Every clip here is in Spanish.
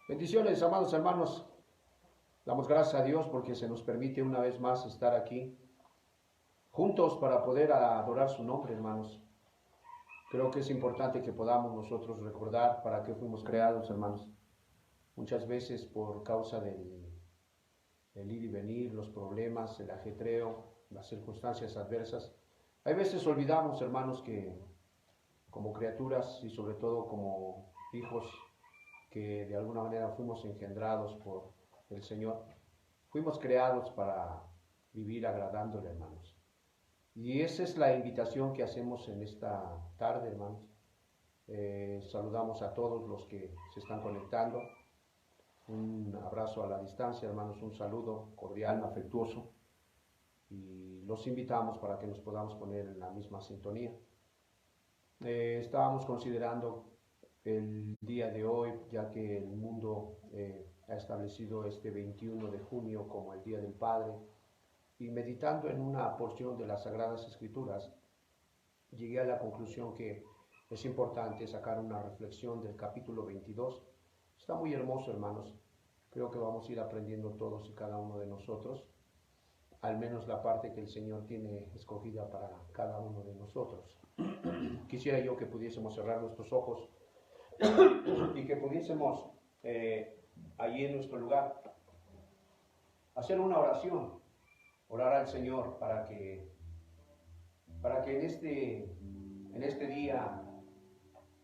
Bendiciones, amados hermanos. Damos gracias a Dios porque se nos permite una vez más estar aquí juntos para poder adorar su nombre, hermanos. Creo que es importante que podamos nosotros recordar para qué fuimos creados, hermanos. Muchas veces por causa del ir y venir, los problemas, el ajetreo, las circunstancias adversas, hay veces olvidamos, hermanos, que como criaturas y sobre todo como hijos que de alguna manera fuimos engendrados por el Señor, fuimos creados para vivir agradándole, hermanos. Y esa es la invitación que hacemos en esta tarde, hermanos. Saludamos a todos los que se están conectando. Un abrazo a la distancia, hermanos, un saludo cordial, afectuoso. Y los invitamos para que nos podamos poner en la misma sintonía. Estábamos considerando el día de hoy, ya que el mundo ha establecido este 21 de junio como el Día del Padre, y meditando en una porción de las Sagradas Escrituras, llegué a la conclusión que es importante sacar una reflexión del capítulo 22. Está muy hermoso, hermanos. Creo que vamos a ir aprendiendo todos y cada uno de nosotros, al menos la parte que el Señor tiene escogida para cada uno de nosotros. Quisiera yo que pudiésemos cerrar nuestros ojos y que pudiésemos allí en nuestro lugar hacer una oración, orar al Señor para que en este día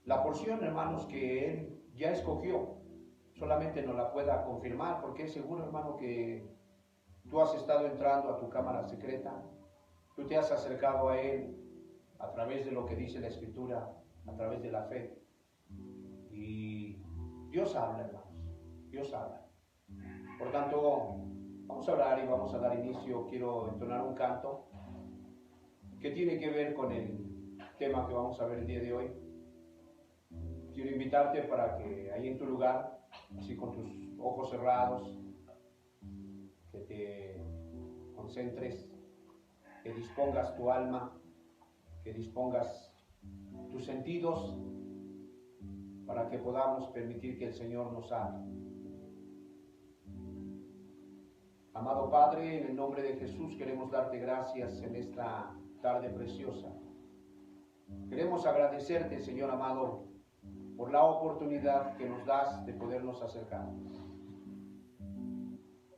la porción, hermanos, que Él ya escogió, solamente nos la pueda confirmar, porque es seguro, hermano, que tú has estado entrando a tu cámara secreta, tú te has acercado a Él a través de lo que dice la Escritura, a través de la fe, y Dios habla, hermanos, Dios habla. Por tanto, vamos a orar y vamos a dar inicio. Quiero entonar un canto que tiene que ver con el tema que vamos a ver el día de hoy. Quiero invitarte para que ahí en tu lugar, así con tus ojos cerrados, que te concentres, que dispongas tu alma, que dispongas tus sentidos para que podamos permitir que el Señor nos hable. Amado Padre, en el nombre de Jesús queremos darte gracias en esta tarde preciosa. Queremos agradecerte, Señor amado, por la oportunidad que nos das de podernos acercar.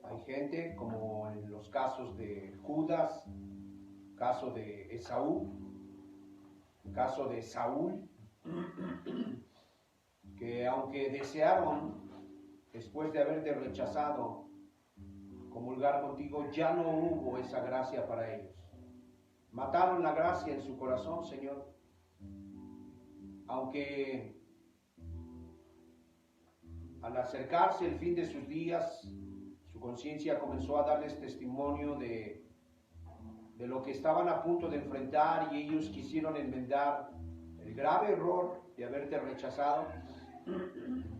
Hay gente, como en los casos de Judas, caso de Esaú, caso de Saúl, que aunque desearon, después de haberte rechazado, comulgar contigo, ya no hubo esa gracia para ellos. Mataron la gracia en su corazón, Señor, aunque al acercarse el fin de sus días, su conciencia comenzó a darles testimonio de lo que estaban a punto de enfrentar, y ellos quisieron enmendar el grave error de haberte rechazado,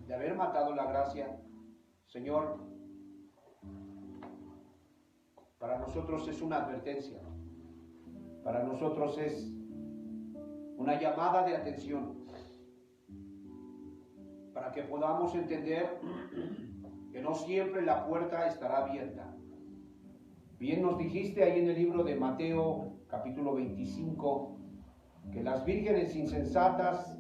de haber matado la gracia. Señor, para nosotros es una advertencia, para nosotros es una llamada de atención, para que podamos entender que no siempre la puerta estará abierta. Bien nos dijiste ahí en el libro de Mateo, capítulo 25, que las vírgenes insensatas,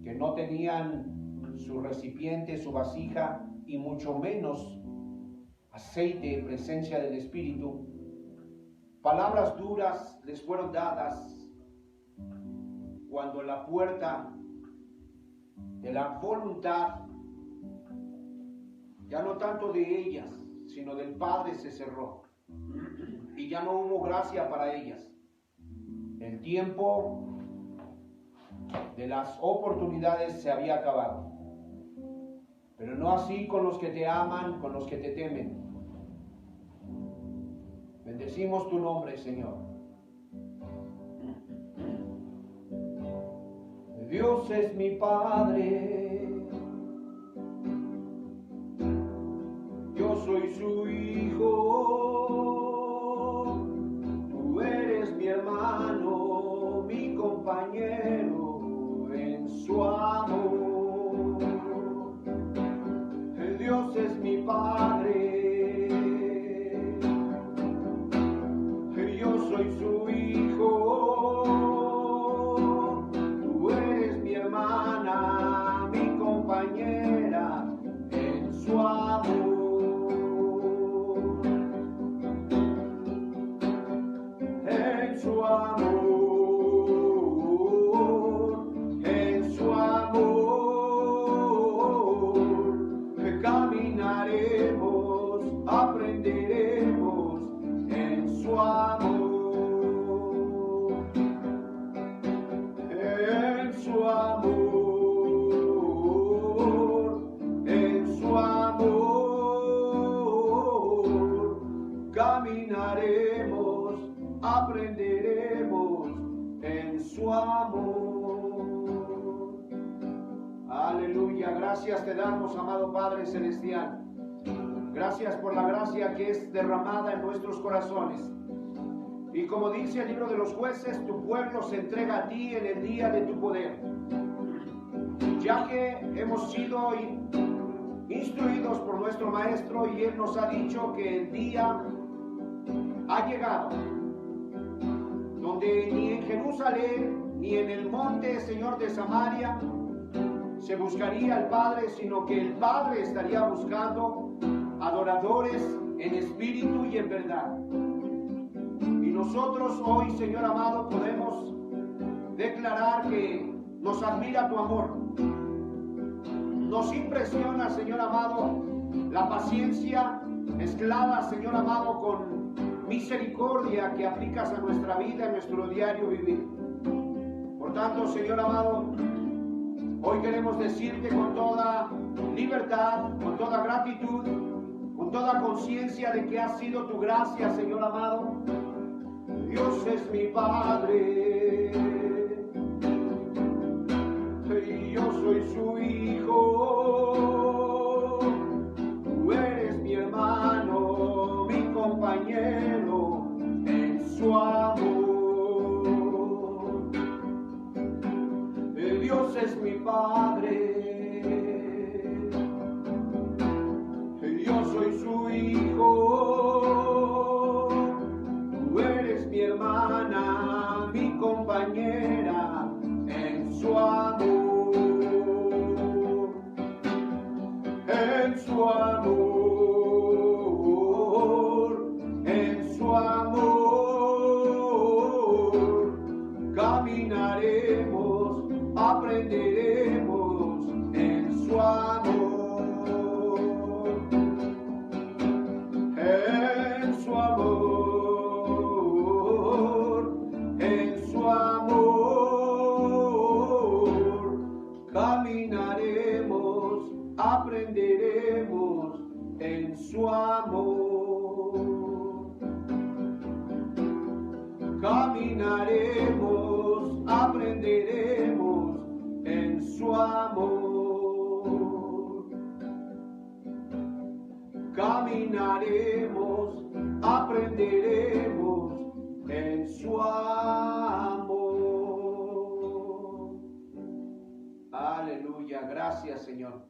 que no tenían su recipiente, su vasija, y mucho menos aceite, presencia del Espíritu, palabras duras les fueron dadas cuando la puerta de la voluntad, ya no tanto de ellas, sino del Padre, se cerró, y ya no hubo gracia para ellas. El tiempo de las oportunidades se había acabado, pero no así con los que te aman, con los que te temen. Bendecimos tu nombre, Señor. Dios es mi Padre, yo soy su Hijo, tú eres mi hermano, mi compañero en su amor. hermana, mi compañera, en su amor. En su amor, en su amor, caminaremos, aprenderemos en su amor. En su amor, en su amor, caminaremos, aprenderemos en su amor. Aleluya, gracias te damos, amado Padre Celestial. Gracias por la gracia que es derramada en nuestros corazones. Y como dice el libro de los jueces, tu pueblo se entrega a ti en el día de tu poder. Ya que hemos sido instruidos por nuestro Maestro y Él nos ha dicho que el día ha llegado, donde ni en Jerusalén ni en el monte, Señor, de Samaria se buscaría al Padre, sino que el Padre estaría buscando adoradores en espíritu y en verdad. Y nosotros hoy, Señor amado, podemos declarar que nos admira tu amor. Nos impresiona, Señor amado, la paciencia mezclada, Señor amado, con misericordia que aplicas a nuestra vida, en nuestro diario vivir. Por tanto, Señor amado, hoy queremos decirte con toda libertad, con toda gratitud, con toda conciencia de que ha sido tu gracia, Señor amado. Dios es mi Padre y yo soy su hijo. Tú eres mi hermano, mi compañero en su amor. Dios es mi Padre, yo soy su hijo. Tú eres mi hermana, mi compañera en su amor. En su amor, en su amor, caminaremos, aprenderemos en su amor. En su amor, en su amor, caminaremos, aprenderemos en su amor. Caminaremos, aprenderemos en su amor. Caminaremos, aprenderemos en su amor. Aleluya, gracias, Señor.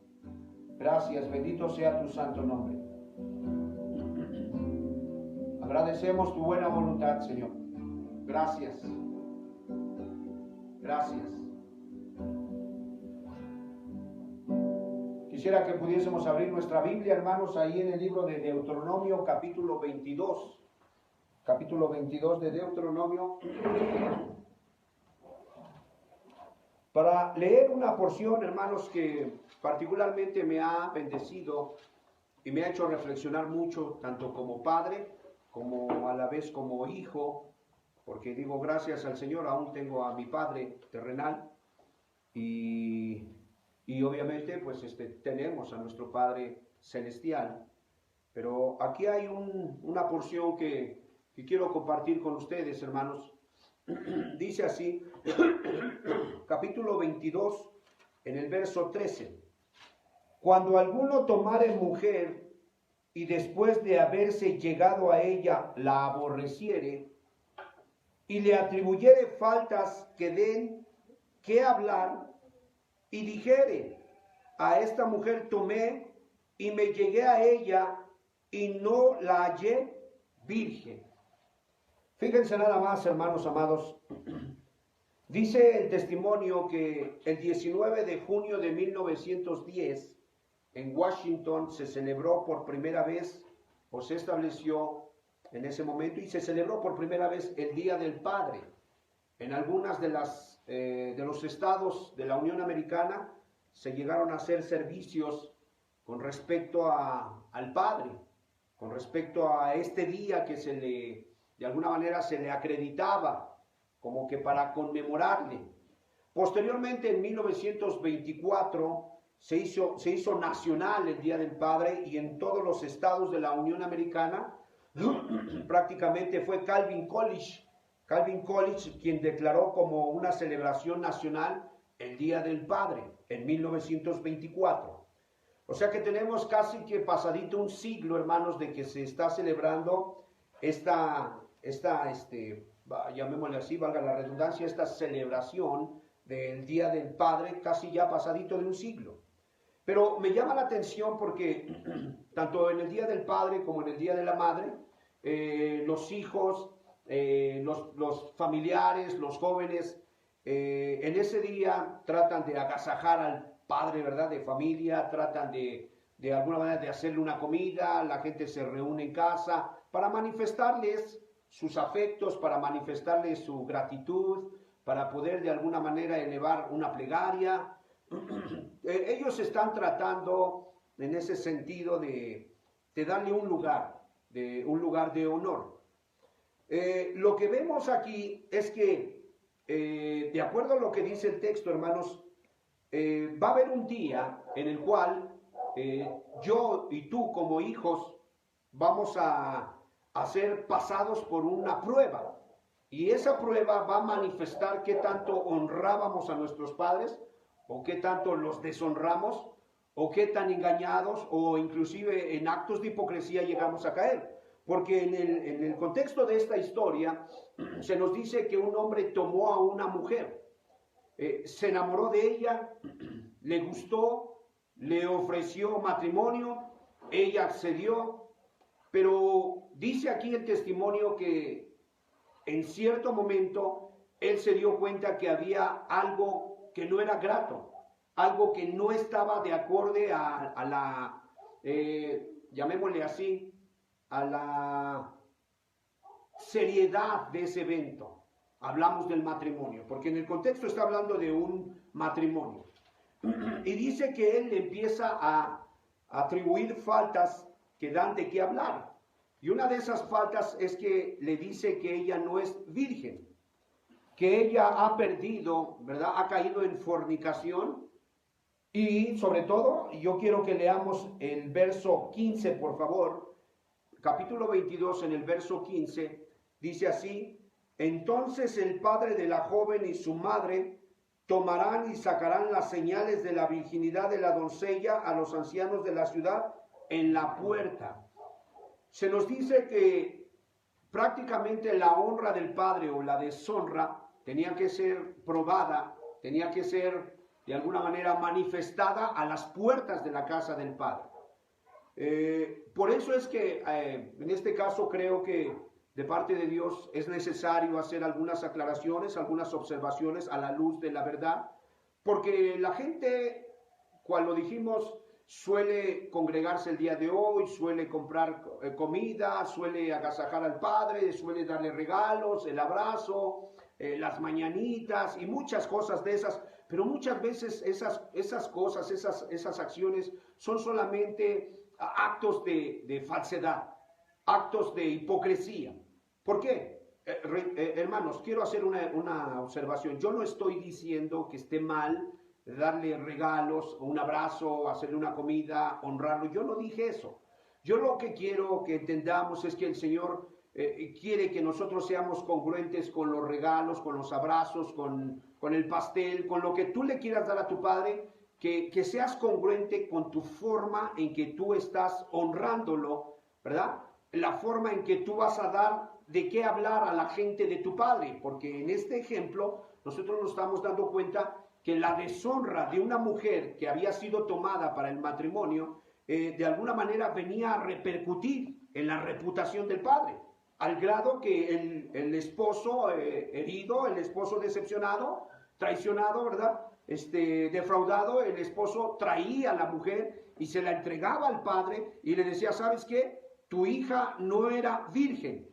Gracias, bendito sea tu santo nombre. Agradecemos tu buena voluntad, Señor. Gracias. Gracias. Quisiera que pudiésemos abrir nuestra Biblia, hermanos, ahí en el libro de Deuteronomio, capítulo 22. Capítulo 22 de Deuteronomio. Para leer una porción, hermanos, que particularmente me ha bendecido y me ha hecho reflexionar mucho, tanto como padre, como a la vez como hijo, porque digo, gracias al Señor, aún tengo a mi Padre terrenal, y obviamente, pues tenemos a nuestro Padre celestial, pero aquí hay una porción que quiero compartir con ustedes, hermanos. Dice así, capítulo 22, en el verso 13. Cuando alguno tomare mujer y después de haberse llegado a ella la aborreciere y le atribuyere faltas que den que hablar y dijere, a esta mujer tomé y me llegué a ella y no la hallé virgen. Fíjense nada más, hermanos amados, Dice el testimonio que el 19 de junio de 1910 en Washington se celebró por primera vez, o se estableció en ese momento, y se celebró por primera vez el Día del Padre. En algunas de los estados de la Unión Americana se llegaron a hacer servicios con respecto al Padre, con respecto a este día que de alguna manera se le acreditaba como que para conmemorarle. Posteriormente, en 1924, se hizo nacional el Día del Padre, y en todos los estados de la Unión Americana prácticamente fue Calvin College quien declaró como una celebración nacional el Día del Padre en 1924. O sea que tenemos casi que pasadito un siglo, hermanos, de que se está celebrando llamémosle así, valga la redundancia, esta celebración del Día del Padre, casi ya pasadito de un siglo. Pero me llama la atención porque tanto en el Día del Padre como en el Día de la Madre, los hijos, los familiares, los jóvenes, en ese día tratan de agasajar al padre, ¿verdad?, de familia, tratan de alguna manera de hacerle una comida, la gente se reúne en casa para manifestarles sus afectos, para manifestarles su gratitud, para poder de alguna manera elevar una plegaria. Ellos están tratando en ese sentido de darle un lugar de honor. Lo que vemos aquí es que, de acuerdo a lo que dice el texto, hermanos, va a haber un día en el cual yo y tú como hijos vamos a ser pasados por una prueba. Y esa prueba va a manifestar qué tanto honrábamos a nuestros padres, o qué tanto los deshonramos, o qué tan engañados, o inclusive en actos de hipocresía llegamos a caer. Porque en el contexto de esta historia se nos dice que un hombre tomó a una mujer, se enamoró de ella, le gustó, le ofreció matrimonio, ella accedió, pero dice aquí el testimonio que en cierto momento él se dio cuenta que había algo que no era grato, algo que no estaba de acorde a la, llamémosle así, a la seriedad de ese evento. Hablamos del matrimonio, porque en el contexto está hablando de un matrimonio. Y dice que él empieza a atribuir faltas que dan de qué hablar. Y una de esas faltas es que le dice que ella no es virgen, que ella ha perdido, ¿verdad? Ha caído en fornicación. Y sobre todo, yo quiero que leamos el verso 15, por favor. Capítulo 22, en el verso 15, dice así: entonces el padre de la joven y su madre tomarán y sacarán las señales de la virginidad de la doncella a los ancianos de la ciudad en la puerta. Se nos dice que prácticamente la honra del padre o la deshonra tenía que ser probada, tenía que ser de alguna manera manifestada a las puertas de la casa del padre. Por eso es que en este caso creo que de parte de Dios es necesario hacer algunas aclaraciones, algunas observaciones a la luz de la verdad, porque la gente, cuando dijimos, suele congregarse el día de hoy, suele comprar comida, suele agasajar al Padre, suele darle regalos, el abrazo, las mañanitas y muchas cosas de esas, pero muchas veces esas cosas, esas acciones son solamente actos de falsedad, actos de hipocresía. ¿Por qué? Hermanos, quiero hacer una observación. Yo no estoy diciendo que esté mal darle regalos, un abrazo, hacerle una comida, honrarlo. Yo no dije eso. Yo lo que quiero que entendamos es que el Señor quiere que nosotros seamos congruentes con los regalos, con los abrazos, con el pastel, con lo que tú le quieras dar a tu Padre, que seas congruente con tu forma en que tú estás honrándolo, ¿verdad? La forma en que tú vas a dar de qué hablar a la gente de tu Padre, porque en este ejemplo nosotros nos estamos dando cuenta que la deshonra de una mujer que había sido tomada para el matrimonio, de alguna manera venía a repercutir en la reputación del padre. al grado que el esposo herido, el esposo decepcionado, traicionado, ¿verdad? Defraudado, el esposo traía a la mujer y se la entregaba al padre y le decía, ¿sabes qué? Tu hija no era virgen.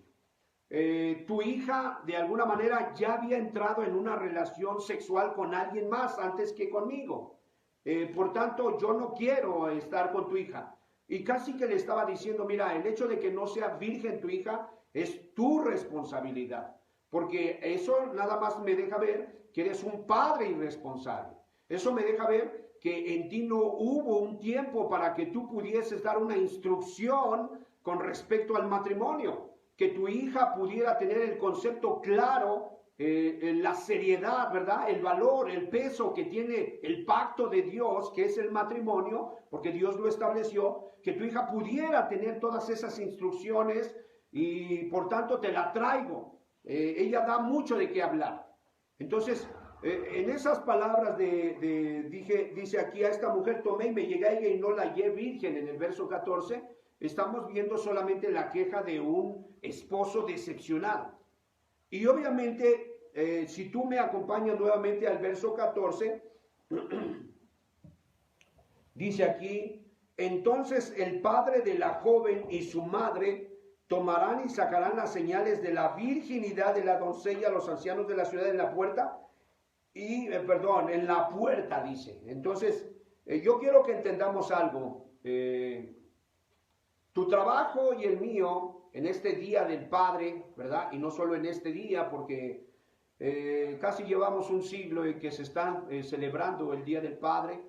Tu hija de alguna manera ya había entrado en una relación sexual con alguien más antes que conmigo. Por tanto, yo no quiero estar con tu hija. Y casi que le estaba diciendo, mira, el hecho de que no sea virgen tu hija es tu responsabilidad, porque eso nada más me deja ver que eres un padre irresponsable. Eso me deja ver que en ti no hubo un tiempo para que tú pudieses dar una instrucción con respecto al matrimonio, que tu hija pudiera tener el concepto claro, la seriedad, ¿verdad? El valor, el peso que tiene el pacto de Dios, que es el matrimonio, porque Dios lo estableció, que tu hija pudiera tener todas esas instrucciones y por tanto te la traigo. Ella da mucho de qué hablar. Entonces, en esas palabras dice aquí, a esta mujer tomé y me llegué a ella y no la hallé virgen, en el verso 14, estamos viendo solamente la queja de un esposo decepcionado. Y obviamente, si tú me acompañas nuevamente al verso 14, dice aquí, entonces el padre de la joven y su madre tomarán y sacarán las señales de la virginidad de la doncella a los ancianos de la ciudad en la puerta, en la puerta dice. Entonces, yo quiero que entendamos algo. Tu trabajo y el mío en este día del Padre, ¿verdad? Y no solo en este día, porque casi llevamos un siglo en que se está celebrando el Día del Padre.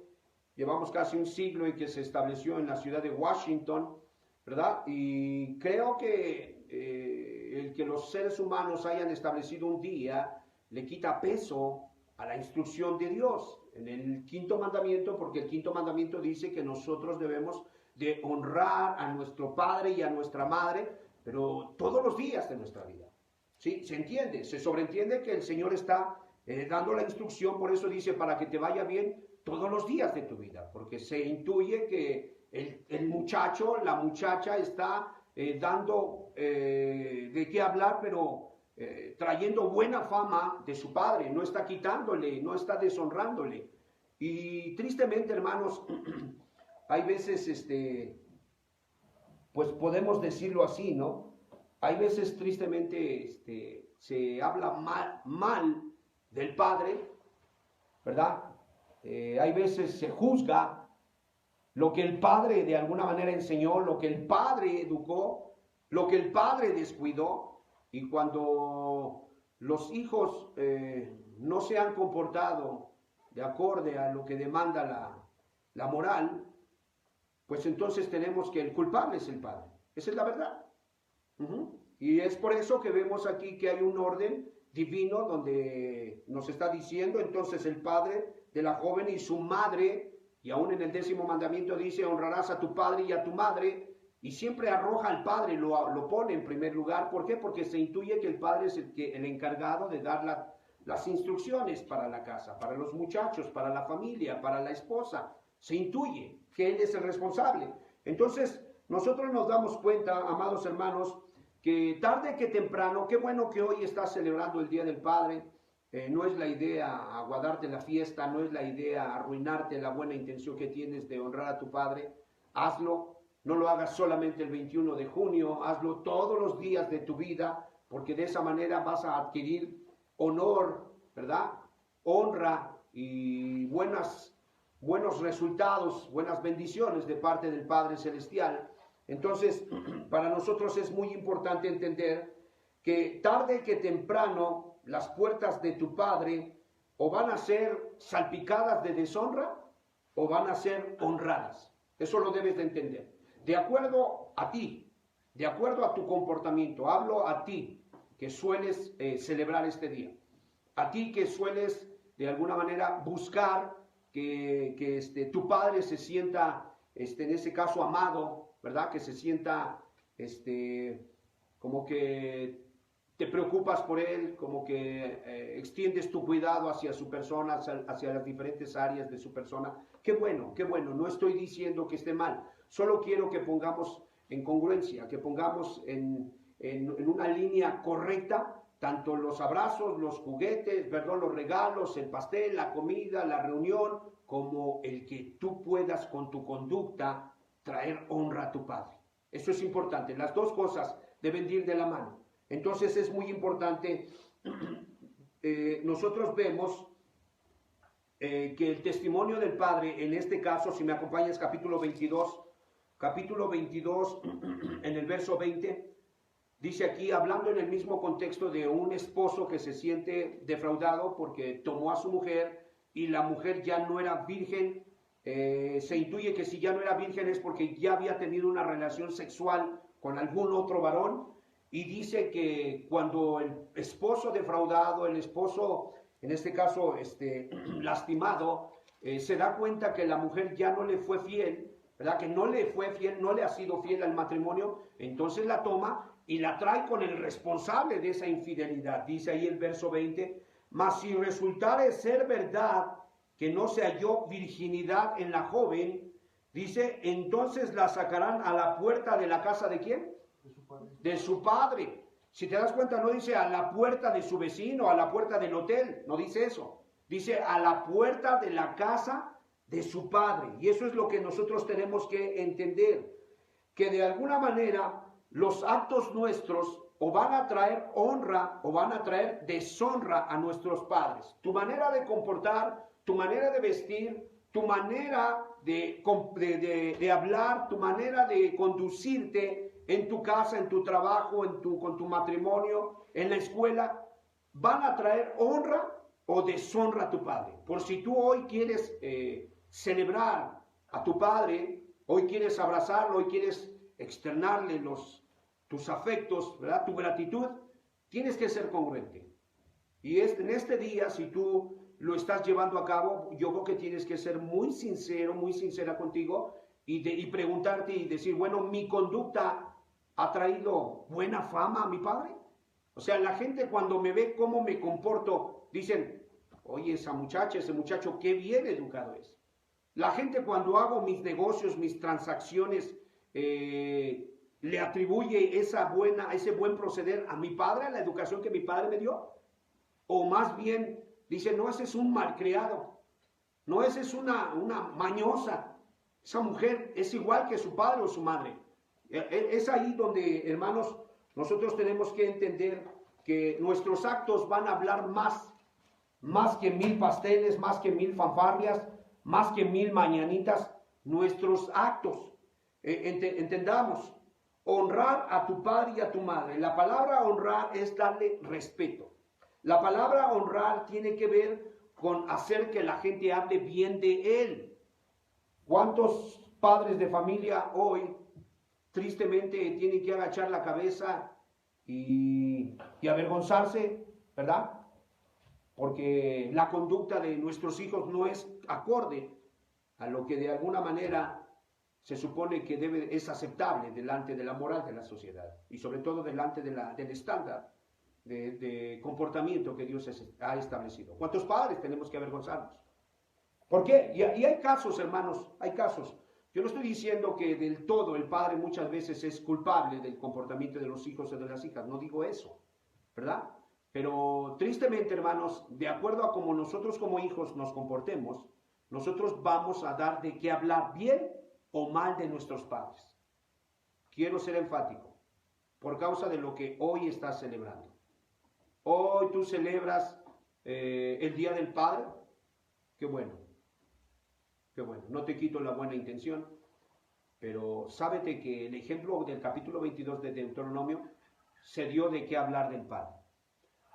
Llevamos casi un siglo en que se estableció en la ciudad de Washington, ¿verdad? Y creo que el que los seres humanos hayan establecido un día le quita peso a la instrucción de Dios en el quinto mandamiento, porque el quinto mandamiento dice que nosotros debemos de honrar a nuestro padre y a nuestra madre, pero todos los días de nuestra vida. ¿Sí? Se entiende, se sobreentiende que el Señor está dando la instrucción, por eso dice, para que te vaya bien todos los días de tu vida, porque se intuye que el muchacho, la muchacha está dando de qué hablar, pero trayendo buena fama de su padre, no está quitándole, no está deshonrándole. Y tristemente, hermanos, hay veces, pues podemos decirlo así, ¿no? Hay veces tristemente se habla mal del padre, ¿verdad? Hay veces se juzga lo que el padre de alguna manera enseñó, lo que el padre educó, lo que el padre descuidó, y cuando los hijos no se han comportado de acorde a lo que demanda la moral, pues entonces tenemos que el culpable es el padre. Esa es la verdad. Y es por eso que vemos aquí que hay un orden divino donde nos está diciendo entonces el padre de la joven y su madre, y aún en el 10º mandamiento dice, honrarás a tu padre y a tu madre, y siempre arroja al padre, lo pone en primer lugar. ¿Por qué? Porque se intuye que el padre es el encargado de dar las instrucciones para la casa, para los muchachos, para la familia, para la esposa. Se intuye que él es el responsable. Entonces, nosotros nos damos cuenta, amados hermanos, que tarde que temprano, qué bueno que hoy estás celebrando el Día del Padre. No es la idea aguardarte la fiesta, no es la idea arruinarte la buena intención que tienes de honrar a tu padre. Hazlo, no lo hagas solamente el 21 de junio, hazlo todos los días de tu vida, porque de esa manera vas a adquirir honor, ¿verdad? Honra y buenos resultados, buenas bendiciones de parte del Padre Celestial. Entonces, para nosotros es muy importante entender que tarde que temprano las puertas de tu Padre o van a ser salpicadas de deshonra o van a ser honradas. Eso lo debes de entender. De acuerdo a ti, de acuerdo a tu comportamiento, hablo a ti que sueles celebrar este día, a ti que sueles de alguna manera buscar que tu padre se sienta, en ese caso, amado, ¿verdad? Que se sienta, como que te preocupas por él, como que extiendes tu cuidado hacia su persona, hacia las diferentes áreas de su persona. Qué bueno, no estoy diciendo que esté mal, solo quiero que pongamos en congruencia, que pongamos en en una línea correcta, tanto los abrazos, los juguetes, perdón, los regalos, el pastel, la comida, la reunión, como el que tú puedas con tu conducta traer honra a tu Padre. Eso es importante. Las dos cosas deben ir de la mano. Entonces es muy importante. Nosotros vemos que el testimonio del Padre, en este caso, si me acompañas, capítulo 22, en el verso 20, dice aquí, hablando en el mismo contexto de un esposo que se siente defraudado porque tomó a su mujer y la mujer ya no era virgen. Se intuye que si ya no era virgen es porque ya había tenido una relación sexual con algún otro varón, y dice que cuando el esposo defraudado, el esposo, en este caso, lastimado, se da cuenta que la mujer ya no le fue fiel, ¿verdad? Que no le fue fiel, no le ha sido fiel al matrimonio, entonces la toma y la trae con el responsable de esa infidelidad. Dice ahí el verso 20, mas si resultare ser verdad que no se halló virginidad en la joven, dice, entonces la sacarán a la puerta de la casa ¿de quién? De su padre. Si te das cuenta, no dice a la puerta de su vecino, a la puerta del hotel, no dice eso. Dice a la puerta de la casa de su padre. Y eso es lo que nosotros tenemos que entender, que de alguna manera los actos nuestros o van a traer honra o van a traer deshonra a nuestros padres. Tu manera de comportar, tu manera de vestir, tu manera de hablar, tu manera de conducirte en tu casa, en tu trabajo, con tu matrimonio, en la escuela, van a traer honra o deshonra a tu padre. Por si tú hoy quieres celebrar a tu padre, hoy quieres abrazarlo, hoy quieres externarle tus afectos, ¿verdad? Tu gratitud, tienes que ser congruente. Y en este día, si tú lo estás llevando a cabo, yo creo que tienes que ser muy sincero, muy sincera contigo y preguntarte y decir, bueno, mi conducta ha traído buena fama a mi padre. O sea, la gente cuando me ve cómo me comporto, dicen, oye, esa muchacha, ese muchacho, qué bien educado es. La gente cuando hago mis negocios, mis transacciones, le atribuye ese buen proceder a mi padre, a la educación que mi padre me dio. O más bien, dice, no, ese es un malcriado. No, ese es una mañosa. Esa mujer es igual que su padre o su madre. Es ahí donde, hermanos, nosotros tenemos que entender que nuestros actos van a hablar más que 1000 pasteles, más que 1000 fanfarrias, más que 1000 mañanitas. Nuestros actos, entendamos, honrar a tu padre y a tu madre. La palabra honrar es darle respeto. La palabra honrar tiene que ver con hacer que la gente hable bien de él. ¿Cuántos padres de familia hoy tristemente tienen que agachar la cabeza y avergonzarse, ¿verdad? Porque la conducta de nuestros hijos no es acorde a lo que de alguna manera se supone que es aceptable delante de la moral de la sociedad y sobre todo delante del estándar de comportamiento que Dios ha establecido. ¿Cuántos padres tenemos que avergonzarnos? ¿Por qué? Y hay casos, hermanos, hay casos. Yo no estoy diciendo que del todo el padre muchas veces es culpable del comportamiento de los hijos o de las hijas, no digo eso, ¿verdad? Pero tristemente, hermanos, de acuerdo a cómo nosotros como hijos nos comportemos, nosotros vamos a dar de qué hablar bien o mal de nuestros padres. Quiero ser enfático, por causa de lo que hoy estás celebrando. Hoy tú celebras el Día del Padre, qué bueno, qué bueno. No te quito la buena intención, pero sábete que el ejemplo del capítulo 22 de Deuteronomio se dio de qué hablar del Padre.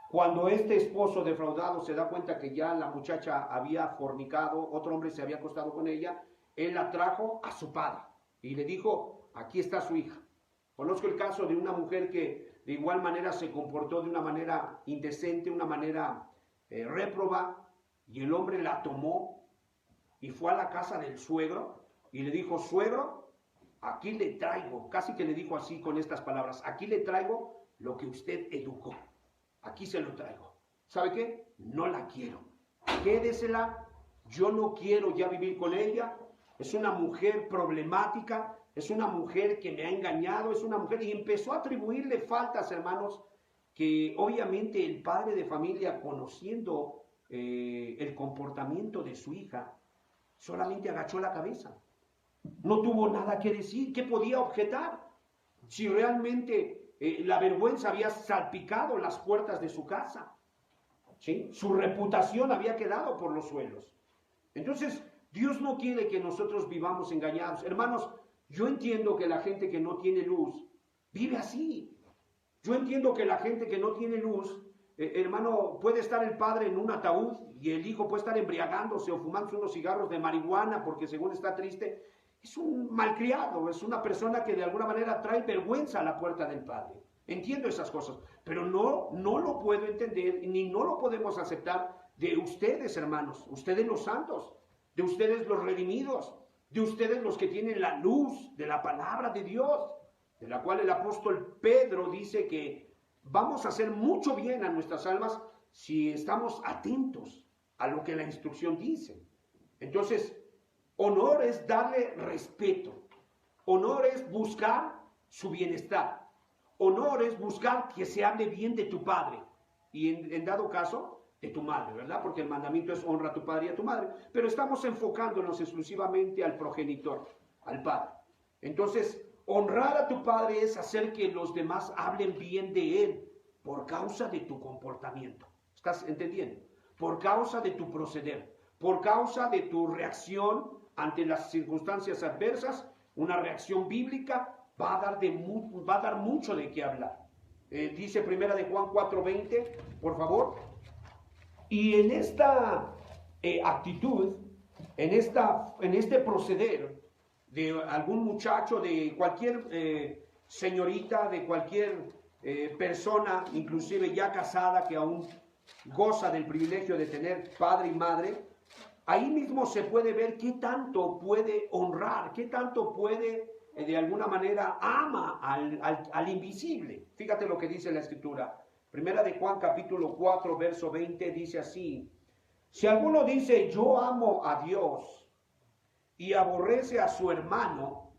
Cuando este esposo defraudado se da cuenta que ya la muchacha había fornicado, otro hombre se había acostado con ella, él la trajo a su padre y le dijo, aquí está su hija. Conozco el caso de una mujer que de igual manera se comportó de una manera indecente, una manera réproba, y el hombre la tomó y fue a la casa del suegro y le dijo, suegro, aquí le traigo, casi que le dijo así con estas palabras, aquí le traigo lo que usted educó, aquí se lo traigo. ¿Sabe qué? No la quiero, quédesela, yo no quiero ya vivir con ella, es una mujer problemática, es una mujer que me ha engañado, es una mujer, y empezó a atribuirle faltas, hermanos, que obviamente el padre de familia, conociendo el comportamiento de su hija, solamente agachó la cabeza. No tuvo nada que decir. ¿Qué podía objetar? Si realmente la vergüenza había salpicado las puertas de su casa, ¿sí? Su reputación había quedado por los suelos. Entonces, Dios no quiere que nosotros vivamos engañados. Hermanos, yo entiendo que la gente que no tiene luz vive así. Yo entiendo que la gente que no tiene luz, hermano, puede estar el padre en un ataúd y el hijo puede estar embriagándose o fumándose unos cigarros de marihuana porque según está triste. Es un malcriado, es una persona que de alguna manera trae vergüenza a la puerta del padre. Entiendo esas cosas, pero no lo puedo entender ni no lo podemos aceptar de ustedes, hermanos, ustedes los santos, de ustedes los redimidos, de ustedes los que tienen la luz de la palabra de Dios, de la cual el apóstol Pedro dice que vamos a hacer mucho bien a nuestras almas si estamos atentos a lo que la instrucción dice. Entonces, honor es darle respeto, honor es buscar su bienestar, honor es buscar que se hable bien de tu padre y en dado caso de tu madre, ¿verdad? Porque el mandamiento es honra a tu padre y a tu madre, pero estamos enfocándonos exclusivamente al progenitor, al padre. Entonces, honrar a tu padre es hacer que los demás hablen bien de él por causa de tu comportamiento. ¿Estás entendiendo? Por causa de tu proceder, por causa de tu reacción ante las circunstancias adversas. Una reacción bíblica va a dar mucho de qué hablar. Dice Primera de Juan 4:20, por favor. Y en esta actitud, en este proceder de algún muchacho, de cualquier señorita, de cualquier persona, inclusive ya casada, que aún goza del privilegio de tener padre y madre, ahí mismo se puede ver qué tanto puede honrar, qué tanto puede, de alguna manera, ama al invisible. Fíjate lo que dice la Escritura. Primera de Juan capítulo 4, verso 20, dice así: si alguno dice yo amo a Dios y aborrece a su hermano,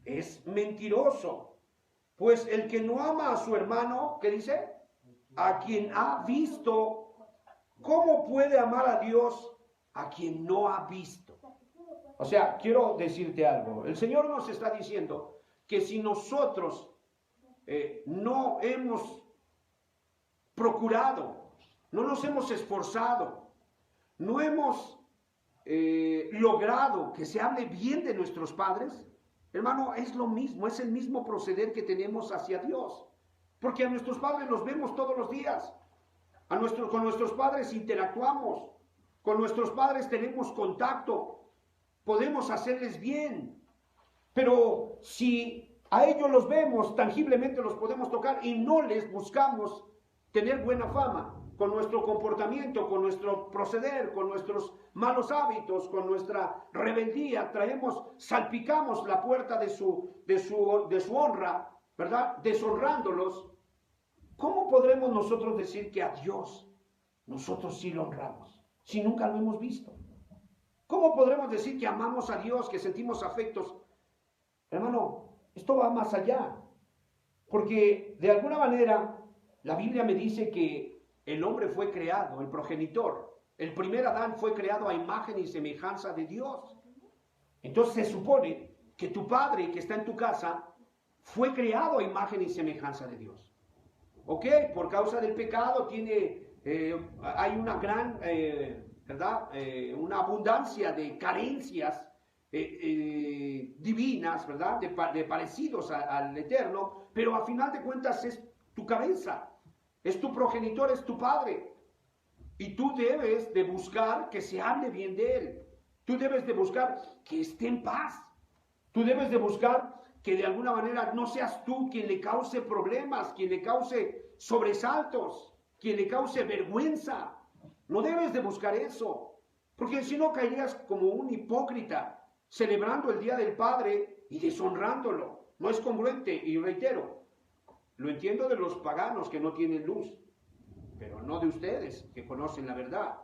es mentiroso. Pues el que no ama a su hermano, ¿qué dice? A quien ha visto, ¿cómo puede amar a Dios a quien no ha visto? O sea, quiero decirte algo. El Señor nos está diciendo que si nosotros no hemos procurado, no nos hemos esforzado, no hemos logrado que se hable bien de nuestros padres, hermano, es lo mismo, es el mismo proceder que tenemos hacia Dios. Porque a nuestros padres los vemos todos los días. Con nuestros padres interactuamos. Con nuestros padres tenemos contacto. Podemos hacerles bien. Pero si a ellos los vemos, tangiblemente los podemos tocar y no les buscamos tener buena fama con nuestro comportamiento, con nuestro proceder, con nuestros malos hábitos, con nuestra rebeldía, salpicamos la puerta de su honra, ¿verdad? Deshonrándolos. ¿Cómo podremos nosotros decir que a Dios nosotros sí lo honramos, si nunca lo hemos visto? ¿Cómo podremos decir que amamos a Dios, que sentimos afectos? Hermano, esto va más allá, porque de alguna manera la Biblia me dice que el hombre fue creado, el progenitor, el primer Adán fue creado a imagen y semejanza de Dios. Entonces se supone que tu padre que está en tu casa fue creado a imagen y semejanza de Dios. ¿Ok? Por causa del pecado hay una gran, ¿verdad? Una abundancia de carencias divinas, ¿verdad? De parecidos al Eterno, pero a final de cuentas es tu cabeza, es tu progenitor, es tu padre. Y tú debes de buscar que se hable bien de él. Tú debes de buscar que esté en paz. Tú debes de buscar que de alguna manera no seas tú quien le cause problemas, quien le cause sobresaltos, quien le cause vergüenza. No debes de buscar eso, porque si no caerías como un hipócrita, celebrando el Día del Padre y deshonrándolo. No es congruente, y reitero, lo entiendo de los paganos que no tienen luz, pero no de ustedes que conocen la verdad.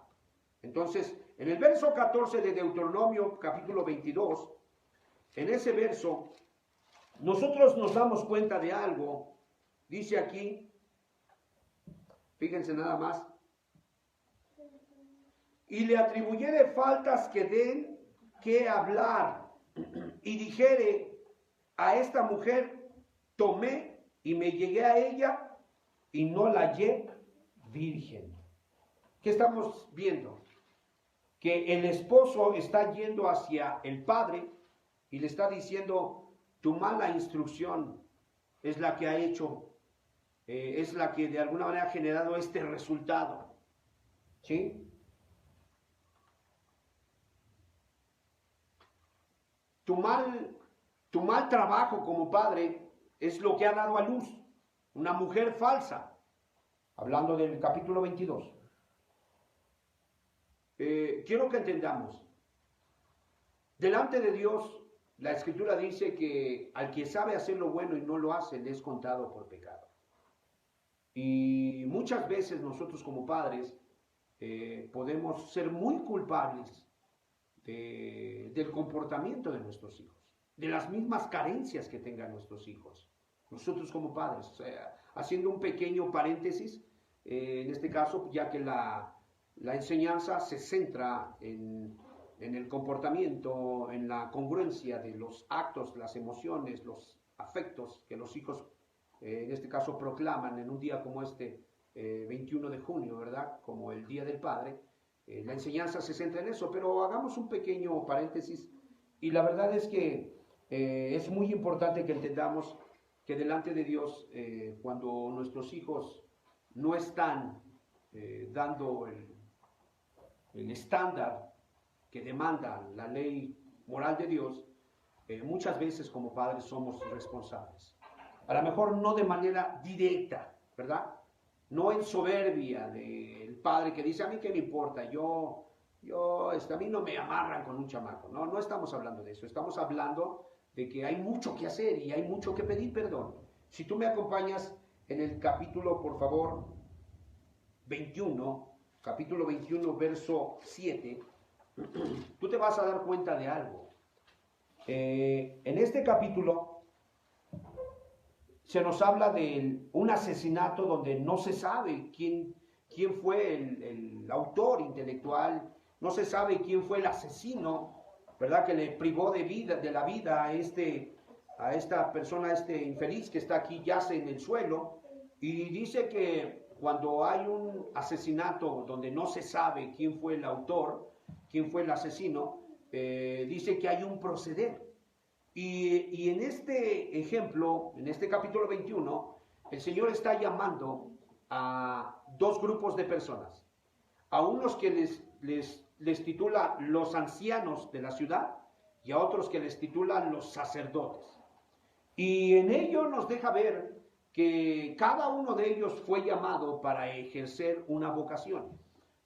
Entonces, en el verso 14 de Deuteronomio capítulo 22, en ese verso nosotros nos damos cuenta de algo. Dice aquí, fíjense nada más, y le atribuyere faltas que den que hablar, y dijere a esta mujer, tomé y me llegué a ella, y no la hallé virgen. ¿Qué estamos viendo? Que el esposo está yendo hacia el padre y le está diciendo, tu mala instrucción es la que ha hecho, es la que de alguna manera ha generado este resultado. ¿Sí? Tu mal trabajo como padre es lo que ha dado a luz una mujer falsa. Hablando del capítulo 22. Quiero que entendamos. Delante de Dios, la Escritura dice que al que sabe hacer lo bueno y no lo hace, le es contado por pecado. Y muchas veces nosotros como padres podemos ser muy culpables del comportamiento de nuestros hijos, de las mismas carencias que tengan nuestros hijos. Nosotros como padres, haciendo un pequeño paréntesis, en este caso, ya que la enseñanza se centra en el comportamiento, en la congruencia de los actos, las emociones, los afectos que los hijos, en este caso, proclaman en un día como este, 21 de junio, ¿verdad? Como el Día del Padre. La enseñanza se centra en eso, pero hagamos un pequeño paréntesis. Y la verdad es que es muy importante que entendamos que delante de Dios, cuando nuestros hijos no están dando el estándar que demanda la ley moral de Dios, muchas veces como padres somos responsables. A lo mejor no de manera directa, ¿verdad? No en soberbia del padre que dice, a mí qué me importa, a mí no me amarran con un chamaco. No, no estamos hablando de eso, estamos hablando de que hay mucho que hacer y hay mucho que pedir perdón. Si tú me acompañas en el capítulo, por favor, 21, capítulo 21, verso 7, tú te vas a dar cuenta de algo. En este capítulo se nos habla de un asesinato donde no se sabe quién fue el autor intelectual, no se sabe quién fue el asesino, ¿verdad? Que le privó de la vida a esta persona, a este infeliz que está aquí, yace en el suelo, y dice que cuando hay un asesinato donde no se sabe quién fue el autor, quién fue el asesino, dice que hay un proceder. Y en este ejemplo, en este capítulo 21, el Señor está llamando a dos grupos de personas. A unos que les titula los ancianos de la ciudad y a otros que les titula los sacerdotes. Y en ello nos deja ver que cada uno de ellos fue llamado para ejercer una vocación.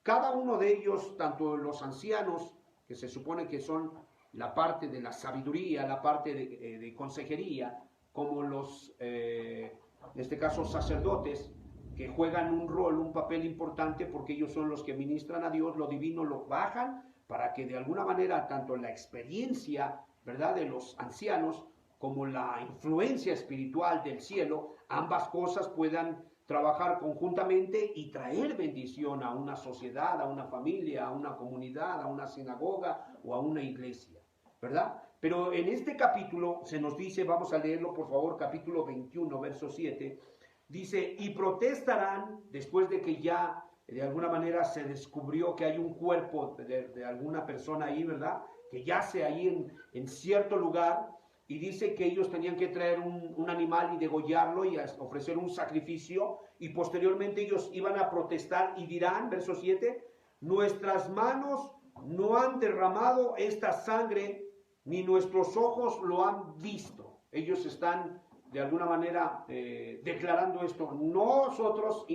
Cada uno de ellos, tanto los ancianos, que se supone que son la parte de la sabiduría, la parte de consejería, como los, en este caso, sacerdotes, que juegan un rol, un papel importante, porque ellos son los que ministran a Dios, lo divino lo bajan, para que de alguna manera tanto la experiencia, ¿verdad?, de los ancianos, como la influencia espiritual del cielo, ambas cosas puedan trabajar conjuntamente y traer bendición a una sociedad, a una familia, a una comunidad, a una sinagoga o a una iglesia, ¿verdad? Pero en este capítulo se nos dice, vamos a leerlo por favor, capítulo 21, verso 7, dice, y protestarán, después de que ya de alguna manera se descubrió que hay un cuerpo de alguna persona ahí, ¿verdad?, que yace ahí en cierto lugar, y dice que ellos tenían que traer un animal y degollarlo y ofrecer un sacrificio, y posteriormente ellos iban a protestar y dirán, verso 7, nuestras manos no han derramado esta sangre, ni nuestros ojos lo han visto. Ellos están de alguna manera declarando esto. Nosotros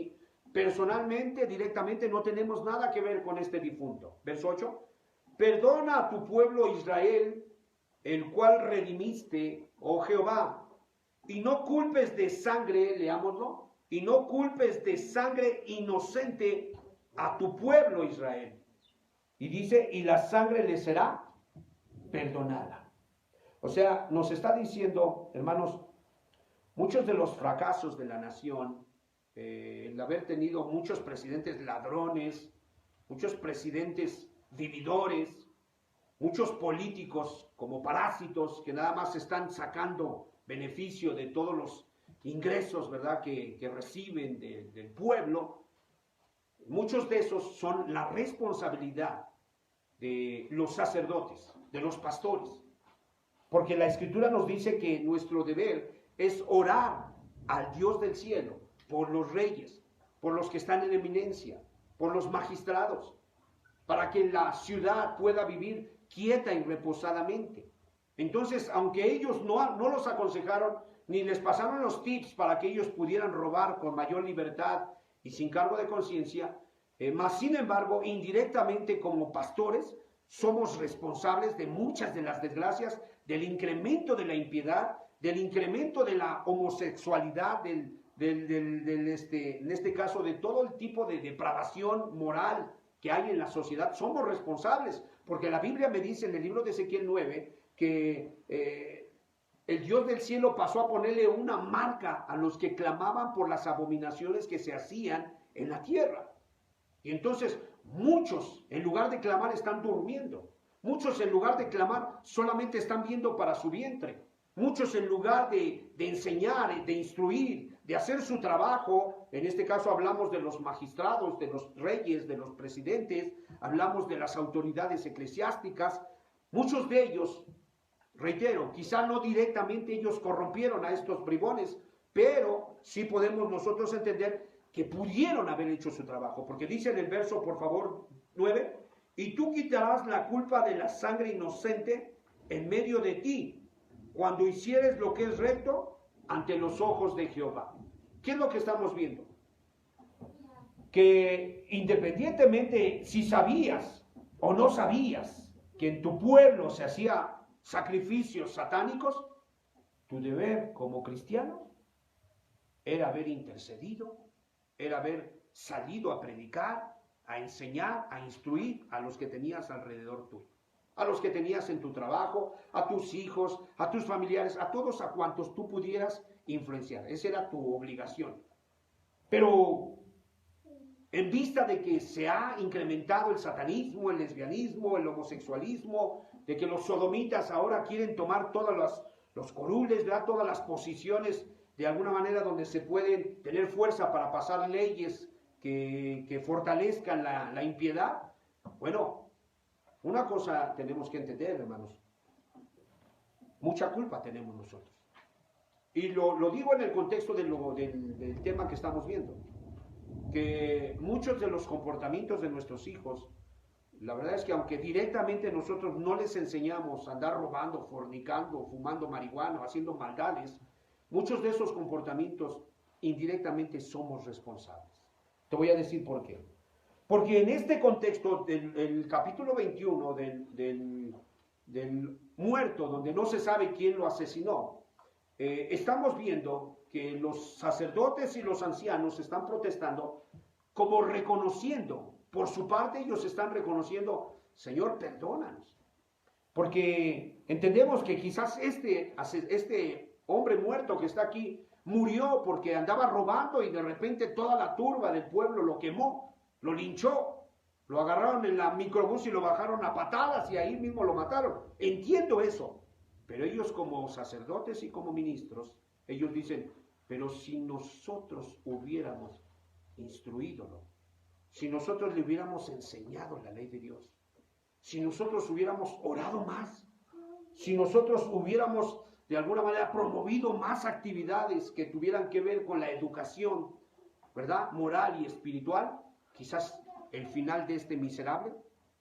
personalmente, directamente, no tenemos nada que ver con este difunto. Verso 8, perdona a tu pueblo Israel, el cual redimiste, oh Jehová, y no culpes de sangre, leámoslo, y no culpes de sangre inocente a tu pueblo Israel. Y dice, y la sangre le será perdonada. O sea, nos está diciendo, hermanos, muchos de los fracasos de la nación, el haber tenido muchos presidentes ladrones, muchos presidentes vividores, muchos políticos como parásitos que nada más están sacando beneficio de todos los ingresos, ¿verdad?, que reciben del pueblo. Muchos de esos son la responsabilidad de los sacerdotes, de los pastores, porque la Escritura nos dice que nuestro deber es orar al Dios del cielo por los reyes, por los que están en eminencia, por los magistrados, para que la ciudad pueda vivir quieta y reposadamente. Entonces, aunque ellos no los aconsejaron ni les pasaron los tips para que ellos pudieran robar con mayor libertad y sin cargo de conciencia, más sin embargo, indirectamente como pastores, somos responsables de muchas de las desgracias, del incremento de la impiedad, del incremento de la homosexualidad, en este caso, de todo el tipo de depravación moral que hay en la sociedad. Somos responsables, porque la Biblia me dice en el libro de Ezequiel 9 que el Dios del cielo pasó a ponerle una marca a los que clamaban por las abominaciones que se hacían en la tierra. Y entonces muchos, en lugar de clamar, están durmiendo. Muchos, en lugar de clamar, solamente están viendo para su vientre. Muchos, en lugar de enseñar, de instruir, de hacer su trabajo, en este caso hablamos de los magistrados, de los reyes, de los presidentes, hablamos de las autoridades eclesiásticas, muchos de ellos, reitero, quizá no directamente ellos corrompieron a estos bribones, pero sí podemos nosotros entender que pudieron haber hecho su trabajo, porque dice en el verso, por favor, 9, y tú quitarás la culpa de la sangre inocente en medio de ti, cuando hicieres lo que es recto ante los ojos de Jehová. ¿Qué es lo que estamos viendo? Que independientemente si sabías o no sabías que en tu pueblo se hacían sacrificios satánicos, tu deber como cristiano era haber intercedido, era haber salido a predicar, a enseñar, a instruir a los que tenías alrededor tuyo, a los que tenías en tu trabajo, a tus hijos, a tus familiares, a todos a cuantos tú pudieras influenciar. Esa era tu obligación. Pero en vista de que se ha incrementado el satanismo, el lesbianismo, el homosexualismo, de que los sodomitas ahora quieren tomar todos los curules, ¿verdad?, todas las posiciones de alguna manera donde se pueden tener fuerza para pasar leyes que fortalezcan la impiedad. Bueno, una cosa tenemos que entender, hermanos, mucha culpa tenemos nosotros. Y lo digo en el contexto del tema que estamos viendo, que muchos de los comportamientos de nuestros hijos, la verdad es que aunque directamente nosotros no les enseñamos a andar robando, fornicando, fumando marihuana, haciendo maldades, muchos de esos comportamientos indirectamente somos responsables. Te voy a decir por qué. Porque en este contexto del capítulo 21 del muerto, donde no se sabe quién lo asesinó, estamos viendo que los sacerdotes y los ancianos están protestando como reconociendo, por su parte ellos están reconociendo, Señor, perdónanos. Porque entendemos que quizás este hombre muerto que está aquí murió porque andaba robando y de repente toda la turba del pueblo lo quemó, lo linchó, lo agarraron en la microbús y lo bajaron a patadas y ahí mismo lo mataron. Entiendo eso, pero ellos como sacerdotes y como ministros, ellos dicen, pero si nosotros hubiéramos instruídolo, si nosotros le hubiéramos enseñado la ley de Dios, si nosotros hubiéramos orado más, si nosotros hubiéramos de alguna manera promovido más actividades que tuvieran que ver con la educación, ¿verdad?, moral y espiritual, quizás el final de este miserable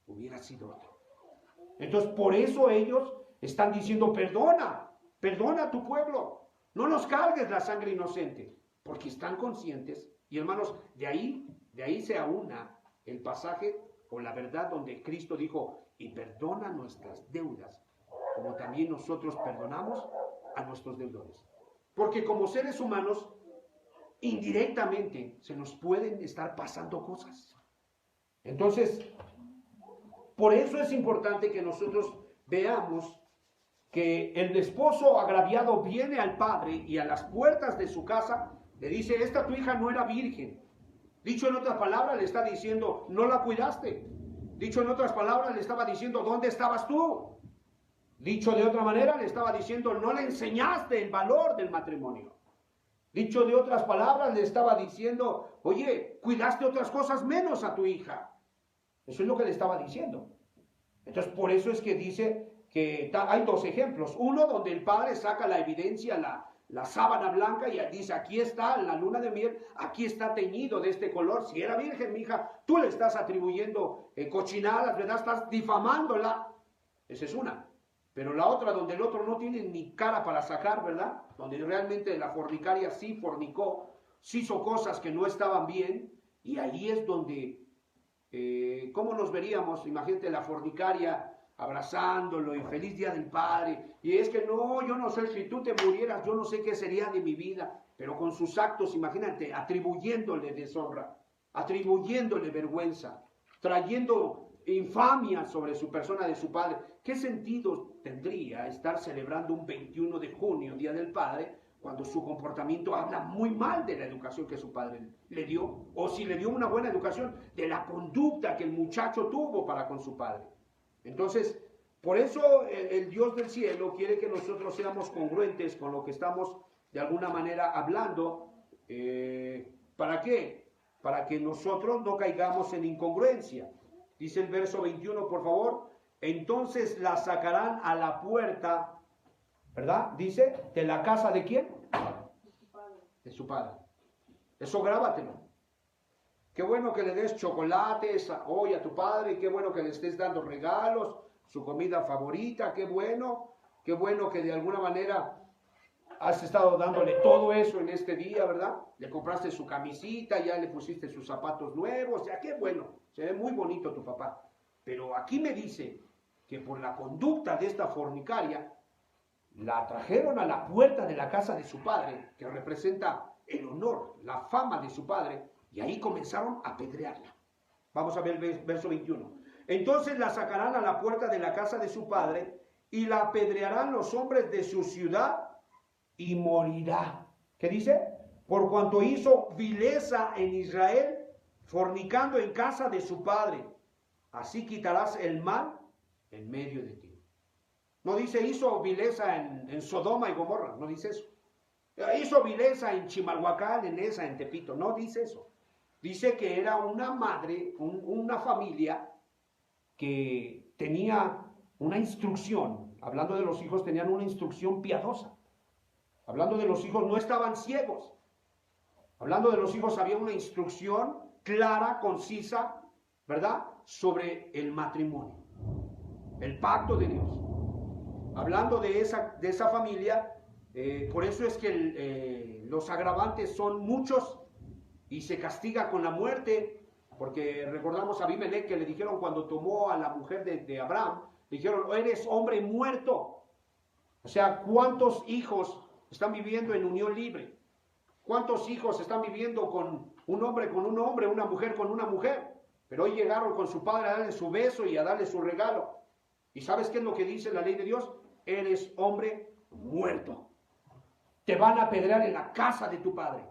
hubiera sido otro. Entonces, por eso ellos están diciendo, perdona a tu pueblo, no nos cargues la sangre inocente, porque están conscientes, y hermanos, de ahí se aúna el pasaje o la verdad donde Cristo dijo, y perdona nuestras deudas, como también nosotros perdonamos a nuestros deudores. Porque como seres humanos, indirectamente se nos pueden estar pasando cosas. Entonces, por eso es importante que nosotros veamos que el esposo agraviado viene al padre y a las puertas de su casa le dice, esta tu hija no era virgen. Dicho en otras palabras, le está diciendo, no la cuidaste. Dicho en otras palabras, le estaba diciendo, ¿dónde estabas tú? Dicho de otra manera, le estaba diciendo, no le enseñaste el valor del matrimonio. Dicho de otras palabras, le estaba diciendo, oye, cuidaste otras cosas menos a tu hija. Eso es lo que le estaba diciendo. Entonces, por eso es que dice que hay dos ejemplos. Uno donde el padre saca la evidencia, la sábana blanca, y dice, aquí está la luna de miel, aquí está teñido de este color. Si era virgen, mi hija, tú le estás atribuyendo cochinadas, ¿verdad? Estás difamándola. Esa es una. Pero la otra, donde el otro no tiene ni cara para sacar, ¿verdad? Donde realmente la fornicaria sí fornicó, sí hizo cosas que no estaban bien, y ahí es donde, ¿cómo nos veríamos? Imagínate la fornicaria abrazándolo y feliz día del padre, y es que no, yo no sé, si tú te murieras, yo no sé qué sería de mi vida, pero con sus actos, imagínate, atribuyéndole deshonra, atribuyéndole vergüenza, trayendo infamia sobre su persona de su padre. ¿Qué sentido tendría estar celebrando un 21 de junio, Día del Padre, cuando su comportamiento habla muy mal de la educación que su padre le dio? O si le dio una buena educación, de la conducta que el muchacho tuvo para con su padre. Entonces, por eso el Dios del cielo quiere que nosotros seamos congruentes con lo que estamos de alguna manera hablando. ¿Para qué? Para que nosotros no caigamos en incongruencia. Dice el verso 21, por favor. Entonces la sacarán a la puerta, ¿verdad? Dice, ¿de la casa de quién? De su padre. Eso grábatelo. Qué bueno que le des chocolates hoy a tu padre, qué bueno que le estés dando regalos, su comida favorita, qué bueno que de alguna manera has estado dándole todo eso en este día, ¿verdad? Le compraste su camisita, ya le pusiste sus zapatos nuevos, ya qué bueno, se ve muy bonito tu papá. Pero aquí me dice que por la conducta de esta fornicaria, la trajeron a la puerta de la casa de su padre, que representa el honor, la fama de su padre, y ahí comenzaron a apedrearla. Vamos a ver el verso 21. Entonces la sacarán a la puerta de la casa de su padre, y la apedrearán los hombres de su ciudad, y morirá. ¿Qué dice? Por cuanto hizo vileza en Israel, fornicando en casa de su padre. Así quitarás el mal en medio de ti. No dice hizo vileza en Sodoma y Gomorra, no dice eso. Hizo vileza en Chimalhuacán, en esa, en Tepito, no dice eso. Dice que era una madre, una familia que tenía una instrucción, hablando de los hijos, tenían una instrucción piadosa. Hablando de los hijos, no estaban ciegos. Hablando de los hijos, había una instrucción clara, concisa, ¿verdad? Sobre el matrimonio, el pacto de Dios. Hablando de esa familia, por eso es que los agravantes son muchos y se castiga con la muerte, porque recordamos a Abimelech que le dijeron cuando tomó a la mujer de Abraham, le dijeron, eres hombre muerto. O sea, ¿cuántos hijos están viviendo en unión libre? ¿Cuántos hijos están viviendo con un hombre, una mujer con una mujer? Pero hoy llegaron con su padre a darle su beso y a darle su regalo. ¿Y sabes qué es lo que dice la ley de Dios? Eres hombre muerto. Te van a apedrear en la casa de tu padre.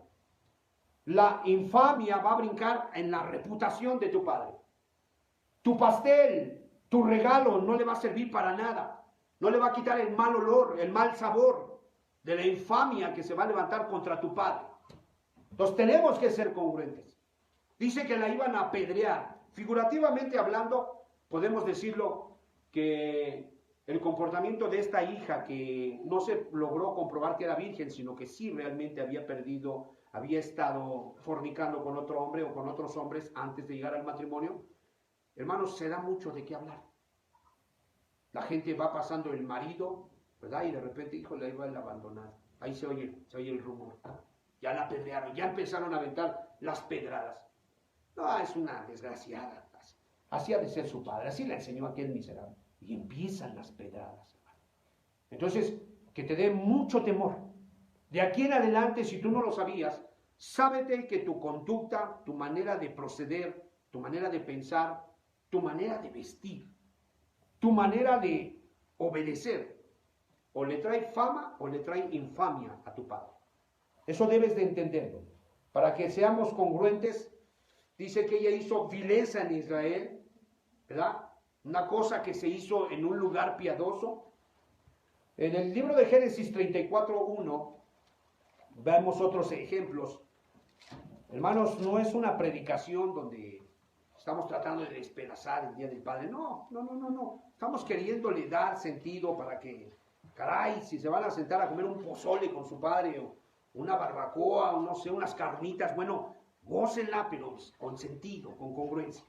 La infamia va a brincar en la reputación de tu padre. Tu pastel, tu regalo no le va a servir para nada. No le va a quitar el mal olor, el mal sabor de la infamia que se va a levantar contra tu padre. Entonces tenemos que ser congruentes. Dice que la iban a apedrear. Figurativamente hablando, podemos decirlo que el comportamiento de esta hija, que no se logró comprobar que era virgen, sino que sí realmente había estado fornicando con otro hombre o con otros hombres antes de llegar al matrimonio, hermanos, se da mucho de qué hablar. La gente va pasando el marido, ¿verdad? Y de repente, híjole, ahí va el abandonado. Ahí se oye el rumor. Ya la apedrearon, ya empezaron a aventar las pedradas. No, es una desgraciada. Así ha de ser su padre, así le enseñó a aquel miserable. Y empiezan las pedradas, hermano. Entonces, que te dé mucho temor. De aquí en adelante, si tú no lo sabías, sábete que tu conducta, tu manera de proceder, tu manera de pensar, tu manera de vestir, tu manera de obedecer, o le trae fama o le trae infamia a tu padre. Eso debes de entenderlo. Para que seamos congruentes, dice que ella hizo vileza en Israel, ¿verdad? Una cosa que se hizo en un lugar piadoso. En el libro de Génesis 34:1 vemos otros ejemplos. Hermanos, no es una predicación donde estamos tratando de despedazar el Día del Padre. No. Estamos queriéndole dar sentido para que, caray, si se van a sentar a comer un pozole con su padre o una barbacoa o no sé, unas carnitas, bueno, gócenla, pero con sentido, con congruencia,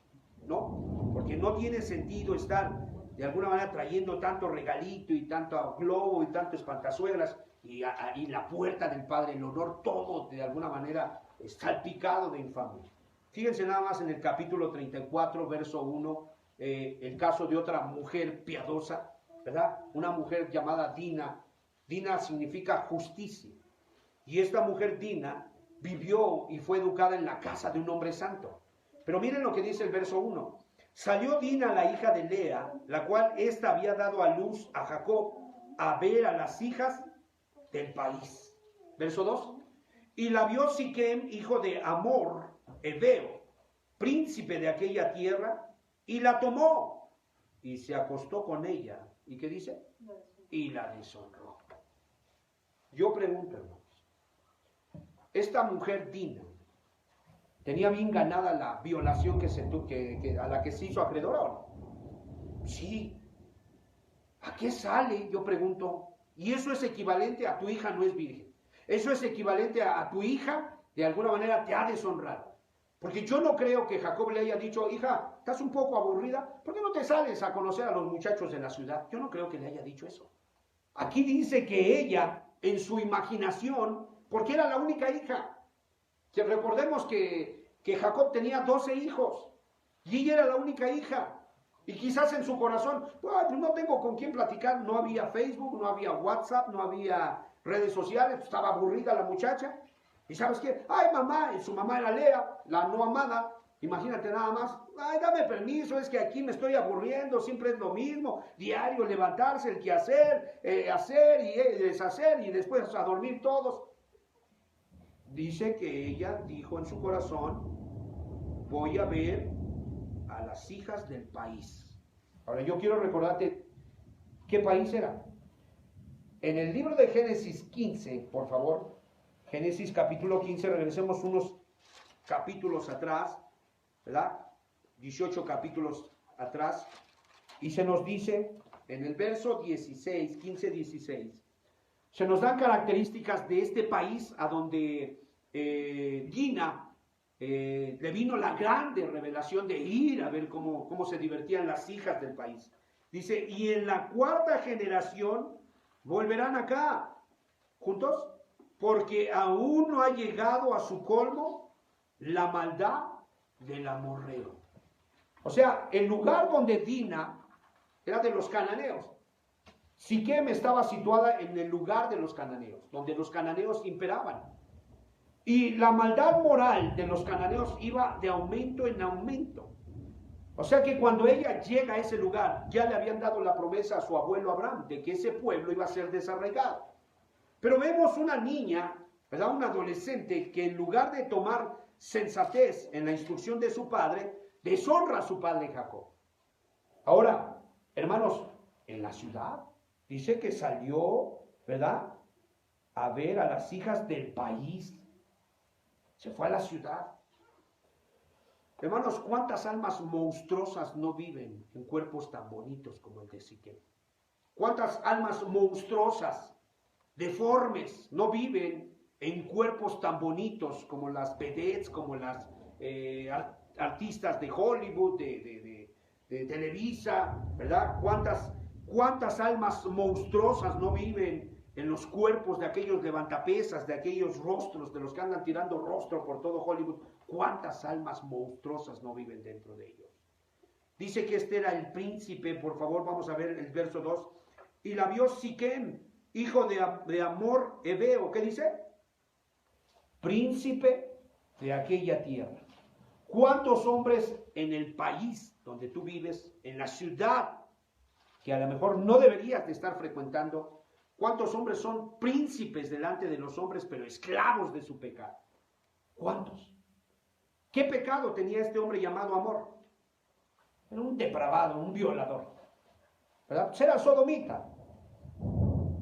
¿no? Porque no tiene sentido estar de alguna manera trayendo tanto regalito y tanto globo y tanto espantazuegras y la puerta del Padre, el honor, todo de alguna manera salpicado de infamia. Fíjense nada más en el capítulo 34, verso 1, el caso de otra mujer piadosa, ¿verdad? Una mujer llamada Dina. Dina significa justicia. Y esta mujer Dina vivió y fue educada en la casa de un hombre santo. Pero miren lo que dice el verso 1. Salió Dina, la hija de Lea, la cual ésta había dado a luz a Jacob, a ver a las hijas del país. Verso 2. Y la vio Siquem, hijo de Amor, Heveo, príncipe de aquella tierra, y la tomó y se acostó con ella. ¿Y qué dice? Y la deshonró. Yo pregunto, hermanos, esta mujer Dina tenía bien ganada la violación a la que se hizo acreedora, ¿o no? Sí. ¿A qué sale? Yo pregunto. Y eso es equivalente a tu hija no es virgen. Eso es equivalente a tu hija, de alguna manera te ha deshonrado. Porque yo no creo que Jacob le haya dicho, hija, ¿estás un poco aburrida? ¿Por qué no te sales a conocer a los muchachos de la ciudad? Yo no creo que le haya dicho eso. Aquí dice que ella, en su imaginación, porque era la única hija, que recordemos que Jacob tenía 12 hijos, y ella era la única hija, y quizás en su corazón, pues no tengo con quién platicar, no había Facebook, no había WhatsApp, no había redes sociales, estaba aburrida la muchacha, y ¿sabes qué? Ay, mamá, y su mamá era Lea, la no amada, imagínate nada más, ay, dame permiso, es que aquí me estoy aburriendo, siempre es lo mismo, diario levantarse, el quehacer, hacer y deshacer, y después a dormir todos. Dice que ella dijo en su corazón, voy a ver a las hijas del país. Ahora yo quiero recordarte, ¿qué país era? En el libro de Génesis 15, por favor, Génesis capítulo 15, regresemos unos capítulos atrás, ¿verdad? 18 capítulos atrás, y se nos dice, en el verso 16, 15, 16, se nos dan características de este país a donde Dina le vino la grande revelación de ir a ver cómo se divertían las hijas del país. Dice, y en la cuarta generación volverán acá, juntos, porque aún no ha llegado a su colmo la maldad del amorreo. O sea, el lugar donde Dina era de los cananeos. Siquem estaba situada en el lugar de los cananeos, donde los cananeos imperaban. Y la maldad moral de los cananeos iba de aumento en aumento. O sea que cuando ella llega a ese lugar, ya le habían dado la promesa a su abuelo Abraham de que ese pueblo iba a ser desarraigado. Pero vemos una niña, ¿verdad? Una adolescente que en lugar de tomar sensatez en la instrucción de su padre, deshonra a su padre Jacob. Ahora, hermanos, en la ciudad dice que salió, ¿verdad?, a ver a las hijas del país. Se fue a la ciudad. Hermanos, ¿cuántas almas monstruosas no viven en cuerpos tan bonitos como el de Siquem? ¿Cuántas almas monstruosas, deformes, no viven en cuerpos tan bonitos como las vedettes, como las artistas de Hollywood, de Televisa, ¿verdad? ¿Cuántas almas monstruosas no viven en los cuerpos de aquellos levantapesas, de aquellos rostros, de los que andan tirando rostro por todo Hollywood? ¿Cuántas almas monstruosas no viven dentro de ellos? Dice que este era el príncipe, por favor, vamos a ver el verso 2. Y la vio Siquem, hijo de Amor, Heveo. ¿Qué dice? Príncipe de aquella tierra. ¿Cuántos hombres en el país donde tú vives, en la ciudad, que a lo mejor no deberías de estar frecuentando, ¿Cuántos hombres son príncipes delante de los hombres, pero esclavos de su pecado? ¿Cuántos? ¿Qué pecado tenía este hombre llamado Amor? Era un depravado, un violador, ¿verdad? Pues era sodomita.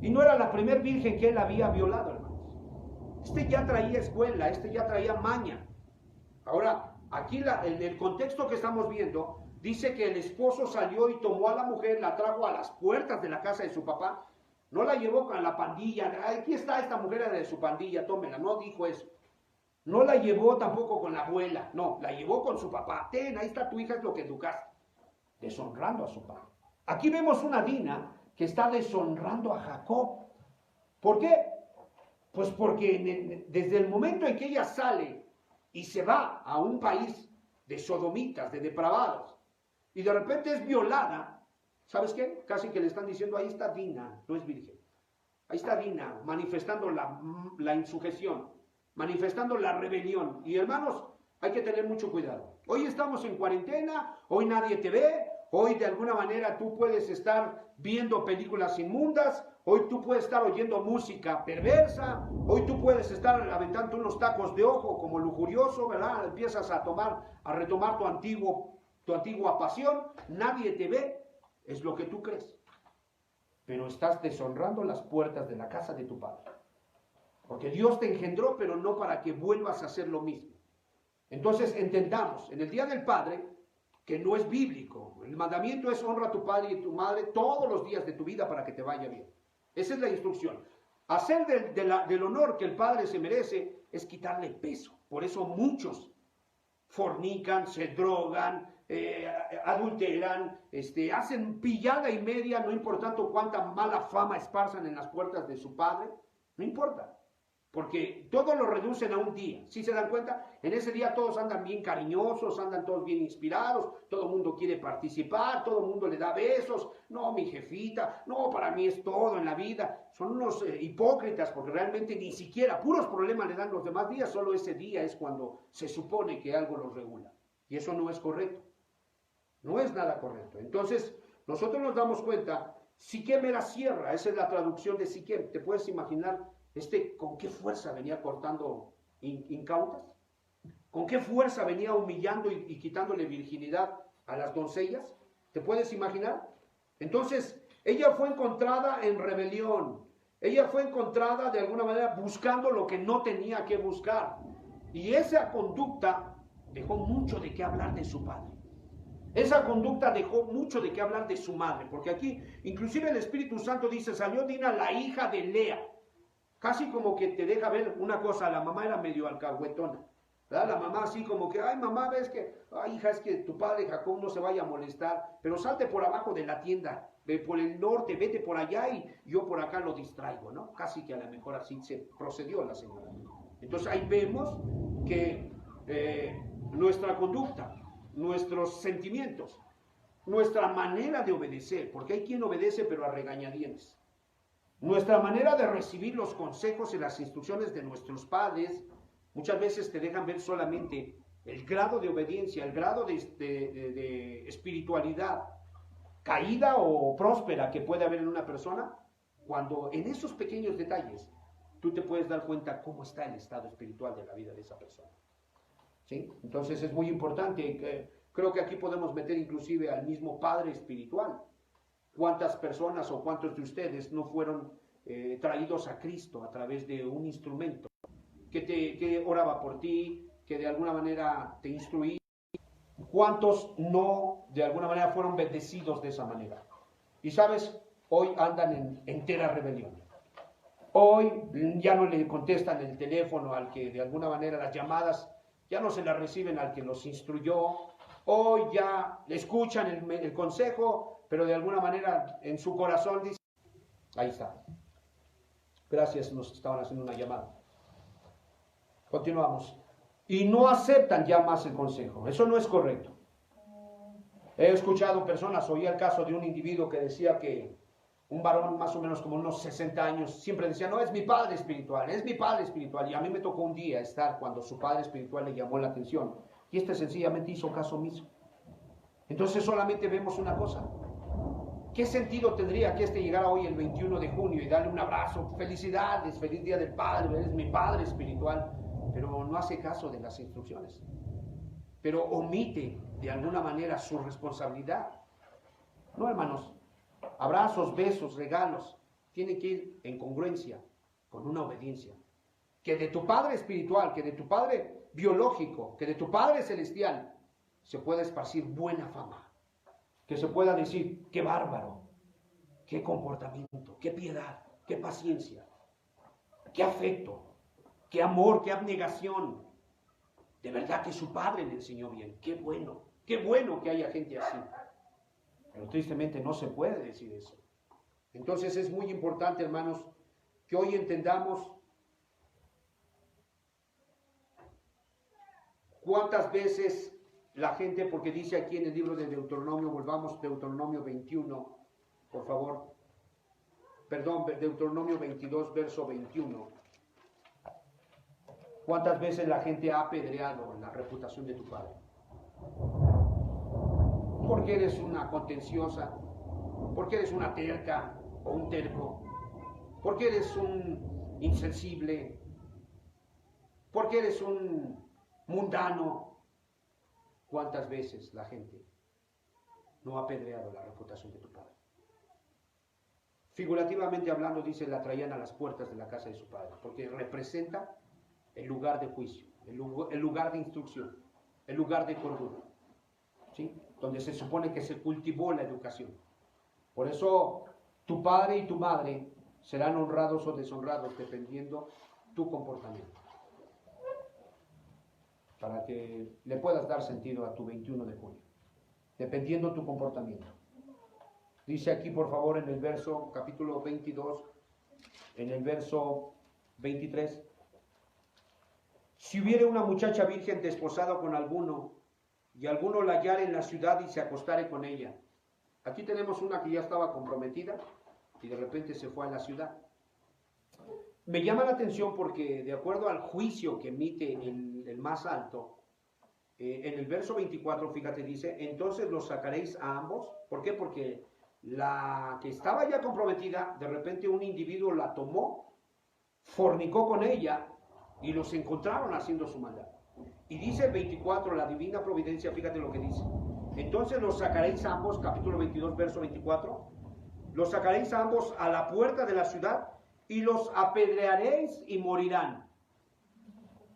Y no era la primer virgen que él había violado, hermanos. Este ya traía escuela, este ya traía maña. Ahora, aquí en el contexto que estamos viendo, dice que el esposo salió y tomó a la mujer, la trajo a las puertas de la casa de su papá. No la llevó con la pandilla. Aquí está esta mujer de su pandilla, tómela. No dijo eso. No la llevó tampoco con la abuela. No, la llevó con su papá. Ten, ahí está tu hija, es lo que educaste. Deshonrando a su padre. Aquí vemos una Dina que está deshonrando a Jacob. ¿Por qué? Pues porque desde el momento en que ella sale y se va a un país de sodomitas, de depravados, y de repente es violada, ¿sabes qué? Casi que le están diciendo, ahí está Dina, no es virgen. Ahí está Dina, manifestando la insujeción, manifestando la rebelión. Y hermanos, hay que tener mucho cuidado. Hoy estamos en cuarentena, hoy nadie te ve, hoy de alguna manera tú puedes estar viendo películas inmundas, hoy tú puedes estar oyendo música perversa, hoy tú puedes estar aventando unos tacos de ojo como lujurioso, ¿verdad? Empiezas a retomar tu antigua pasión, nadie te ve. Es lo que tú crees, pero estás deshonrando las puertas de la casa de tu padre, porque Dios te engendró, pero no para que vuelvas a hacer lo mismo. Entonces entendamos, en el Día del Padre, que no es bíblico. El mandamiento es honra a tu padre y a tu madre todos los días de tu vida para que te vaya bien. Esa es la instrucción. Hacer del honor que el padre se merece es quitarle peso. Por eso muchos fornican, se drogan, adulteran, hacen pillada y media, no importando cuánta mala fama esparzan en las puertas de su padre, no importa, porque todo lo reducen a un día. ¿Sí se dan cuenta? En ese día todos andan bien cariñosos, andan todos bien inspirados, todo el mundo quiere participar, todo el mundo le da besos, no, mi jefita, no, para mí es todo en la vida. Son unos hipócritas, porque realmente ni siquiera puros problemas le dan los demás días, solo ese día es cuando se supone que algo los regula, y eso no es correcto. No es nada correcto. Entonces, nosotros nos damos cuenta, Siquem era sierra, esa es la traducción de Siquem. ¿Te puedes imaginar con qué fuerza venía cortando incautas? ¿Con qué fuerza venía humillando y quitándole virginidad a las doncellas? ¿Te puedes imaginar? Entonces, ella fue encontrada en rebelión. Ella fue encontrada de alguna manera buscando lo que no tenía que buscar. Y esa conducta dejó mucho de qué hablar de su padre. Esa conducta dejó mucho de qué hablar de su madre, porque aquí inclusive el Espíritu Santo dice, salió Dina, la hija de Lea. Casi como que te deja ver una cosa, la mamá era medio alcahuetona, ¿verdad? La mamá así como que, ay mamá, ves que, ay hija, es que tu padre Jacob no se vaya a molestar, pero salte por abajo de la tienda, ve por el norte, vete por allá y yo por acá lo distraigo, ¿no? Casi que a lo mejor así se procedió la señora. Entonces ahí vemos que nuestra conducta, nuestros sentimientos, nuestra manera de obedecer, porque hay quien obedece pero a regañadientes, nuestra manera de recibir los consejos y las instrucciones de nuestros padres, muchas veces te dejan ver solamente el grado de obediencia, el grado de espiritualidad caída o próspera que puede haber en una persona, cuando en esos pequeños detalles tú te puedes dar cuenta cómo está el estado espiritual de la vida de esa persona. ¿Sí? Entonces es muy importante, creo que aquí podemos meter inclusive al mismo padre espiritual. ¿Cuántas personas o cuántos de ustedes no fueron traídos a Cristo a través de un instrumento que oraba por ti, que de alguna manera te instruía? ¿Cuántos no de alguna manera fueron bendecidos de esa manera? Y sabes, hoy andan en entera rebelión. Hoy ya no le contestan el teléfono al que de alguna manera las llamadas ya no se las reciben al que los instruyó. Hoy ya le escuchan el consejo, pero de alguna manera en su corazón dice, ahí está. Gracias, nos estaban haciendo una llamada. Continuamos. Y no aceptan ya más el consejo. Eso no es correcto. He escuchado personas, oí el caso de un individuo que decía que un varón más o menos como unos 60 años, siempre decía, no, es mi padre espiritual, es mi padre espiritual. Y a mí me tocó un día estar cuando su padre espiritual le llamó la atención. Y sencillamente hizo caso omiso. Entonces solamente vemos una cosa. ¿Qué sentido tendría que llegara hoy el 21 de junio y darle un abrazo? Felicidades, feliz día del Padre, eres mi Padre espiritual, pero no hace caso de las instrucciones, pero omite de alguna manera su responsabilidad. No, hermanos, abrazos, besos, regalos, tienen que ir en congruencia con una obediencia. Que de tu Padre espiritual, que de tu Padre biológico, que de tu Padre celestial, se pueda esparcir buena fama. Que se pueda decir, qué bárbaro, qué comportamiento, qué piedad, qué paciencia, qué afecto, qué amor, qué abnegación. De verdad que su Padre le enseñó bien. Qué bueno que haya gente así. Pero tristemente no se puede decir eso. Entonces es muy importante, hermanos, que hoy entendamos cuántas veces la gente, porque dice aquí en el libro de Deuteronomio, volvamos, Deuteronomio 21, por favor, perdón, Deuteronomio 22, verso 21. ¿Cuántas veces la gente ha apedreado la reputación de tu padre? Porque eres una contenciosa, porque eres una terca o un terco, porque eres un insensible, porque eres un mundano. ¿Cuántas veces la gente no ha apedreado la reputación de tu padre? Figurativamente hablando, dice, la traían a las puertas de la casa de su padre, porque representa el lugar de juicio, el lugar de instrucción, el lugar de cordura, ¿sí? Donde se supone que se cultivó la educación. Por eso tu padre y tu madre serán honrados o deshonrados dependiendo tu comportamiento. Para que le puedas dar sentido a tu 21 de junio, dependiendo tu comportamiento. Dice aquí, por favor, en el verso, capítulo 22, en el verso 23, si hubiere una muchacha virgen desposada con alguno, y alguno la hallare en la ciudad y se acostare con ella. Aquí tenemos una que ya estaba comprometida, y de repente se fue a la ciudad. Me llama la atención porque de acuerdo al juicio que emite el más alto, en el verso 24, fíjate, dice, entonces los sacaréis a ambos. ¿Por qué? Porque la que estaba ya comprometida, de repente un individuo la tomó, fornicó con ella y los encontraron haciendo su maldad. Y dice el 24, la divina providencia, fíjate lo que dice. Entonces los sacaréis a ambos, capítulo 22, verso 24, los sacaréis a ambos a la puerta de la ciudad y los apedrearéis y morirán.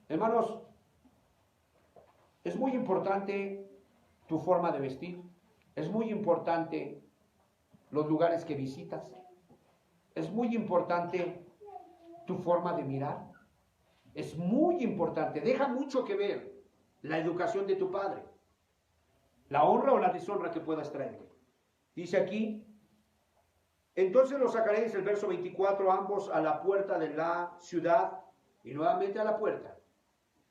Hermanos, es muy importante tu forma de vestir, es muy importante los lugares que visitas, es muy importante tu forma de mirar, es muy importante, deja mucho que ver la educación de tu padre, la honra o la deshonra que puedas traerte. Dice aquí, entonces los sacaréis, el verso 24, ambos a la puerta de la ciudad, y nuevamente a la puerta,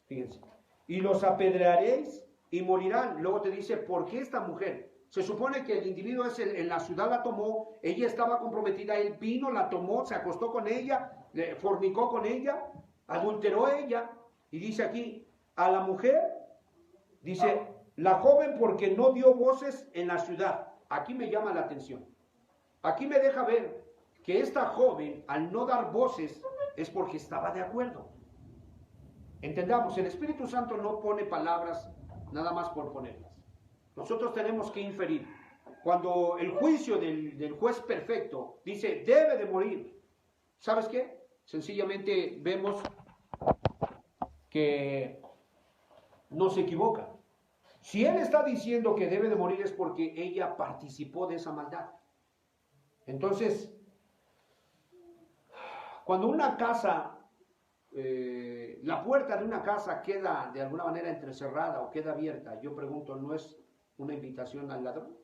fíjense, y los apedrearéis y morirán. Luego te dice, ¿por qué esta mujer? Se supone que el individuo en la ciudad la tomó, ella estaba comprometida, él vino, la tomó, se acostó con ella, fornicó con ella, adulteró ella, y dice aquí, a la mujer, dice, la joven porque no dio voces en la ciudad. Aquí me llama la atención. Aquí me deja ver que esta joven, al no dar voces, es porque estaba de acuerdo. Entendamos, el Espíritu Santo no pone palabras nada más por ponerlas. Nosotros tenemos que inferir. Cuando el juicio del juez perfecto dice, debe de morir, ¿sabes qué? Sencillamente vemos que no se equivoca. Si él está diciendo que debe de morir es porque ella participó de esa maldad. Entonces, cuando una casa, la puerta de una casa queda de alguna manera entrecerrada o queda abierta, yo pregunto, ¿no es una invitación al ladrón?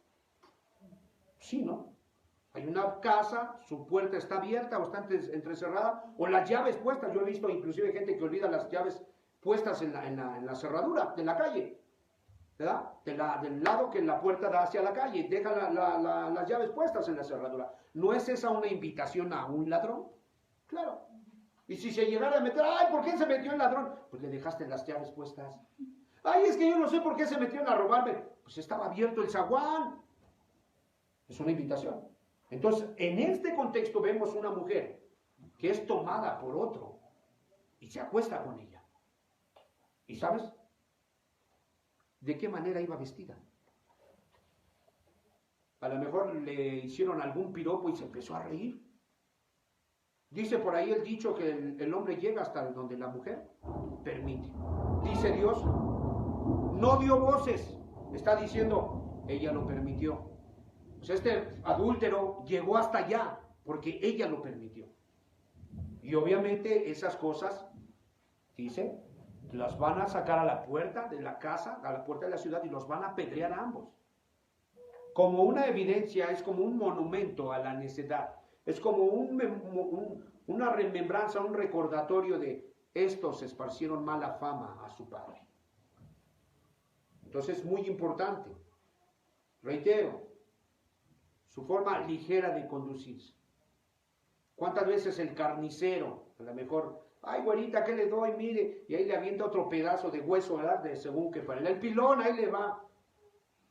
Sí, ¿no? Hay una casa, su puerta está abierta o está entrecerrada, o las llaves puestas. Yo he visto inclusive gente que olvida las llaves puestas en la cerradura de la calle, ¿verdad? Del lado que la puerta da hacia la calle, deja las llaves puestas en la cerradura. ¿No es esa una invitación a un ladrón? Claro. Y si se llegara a meter, ay, ¿por qué se metió el ladrón? Pues le dejaste las llaves puestas. Ay, es que yo no sé por qué se metieron a robarme. Pues estaba abierto el zaguán. Es una invitación. Entonces, en este contexto vemos una mujer que es tomada por otro y se acuesta con ella. ¿Y sabes de qué manera iba vestida? A lo mejor le hicieron algún piropo y se empezó a reír. Dice por ahí el dicho que el hombre llega hasta donde la mujer permite. Dice Dios, no dio voces. Está diciendo, ella lo permitió. Pues este adúltero llegó hasta allá porque ella lo permitió. Y obviamente esas cosas, dice, las van a sacar a la puerta de la casa, a la puerta de la ciudad y los van a apedrear a ambos. Como una evidencia, es como un monumento a la necedad. Es como una remembranza, un recordatorio de estos esparcieron mala fama a su padre. Entonces es muy importante. Reitero, su forma ligera de conducirse. ¿Cuántas veces el carnicero, a lo mejor, ay güerita, ¿qué le doy? Mire, y ahí le avienta otro pedazo de hueso, ¿verdad? De según que para el pilón, ahí le va.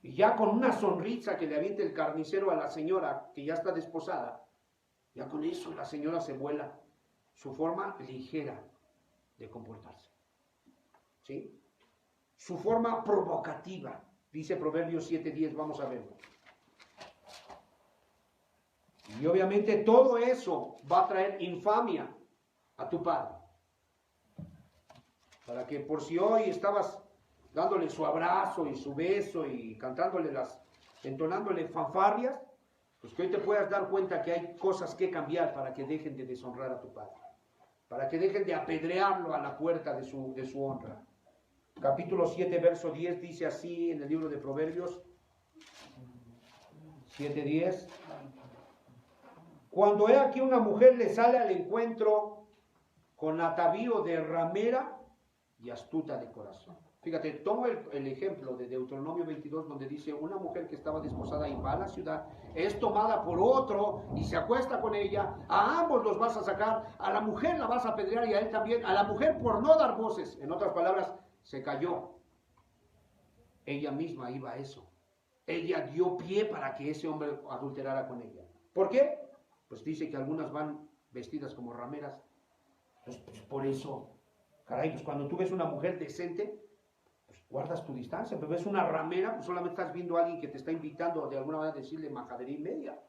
Y ya con una sonrisa que le avienta el carnicero a la señora que ya está desposada, ya con eso la señora se vuela. Su forma ligera de comportarse. ¿Sí? Su forma provocativa. Dice Proverbios 7:10, vamos a verlo. Y obviamente todo eso va a traer infamia a tu padre. Para que por si hoy estabas dándole su abrazo y su beso y entonándole fanfarrias, pues que hoy te puedas dar cuenta que hay cosas que cambiar para que dejen de deshonrar a tu padre. Para que dejen de apedrearlo a la puerta de su honra. Capítulo 7, verso 10 dice así en el libro de Proverbios 7:10. Cuando he aquí una mujer le sale al encuentro con atavío de ramera y astuta de corazón. Fíjate, tomo el ejemplo de Deuteronomio 22 donde dice una mujer que estaba desposada y va a la ciudad, es tomada por otro y se acuesta con ella, a ambos los vas a sacar, a la mujer la vas a apedrear y a él también, a la mujer por no dar voces, en otras palabras, se cayó. Ella misma iba a eso. Ella dio pie para que ese hombre adulterara con ella. ¿Por qué? Pues dice que algunas van vestidas como rameras. Pues por eso, caray, pues cuando tú ves una mujer decente, pues guardas tu distancia. Pero ves una ramera, pues solamente estás viendo a alguien que te está invitando de alguna manera a decirle majadería y media.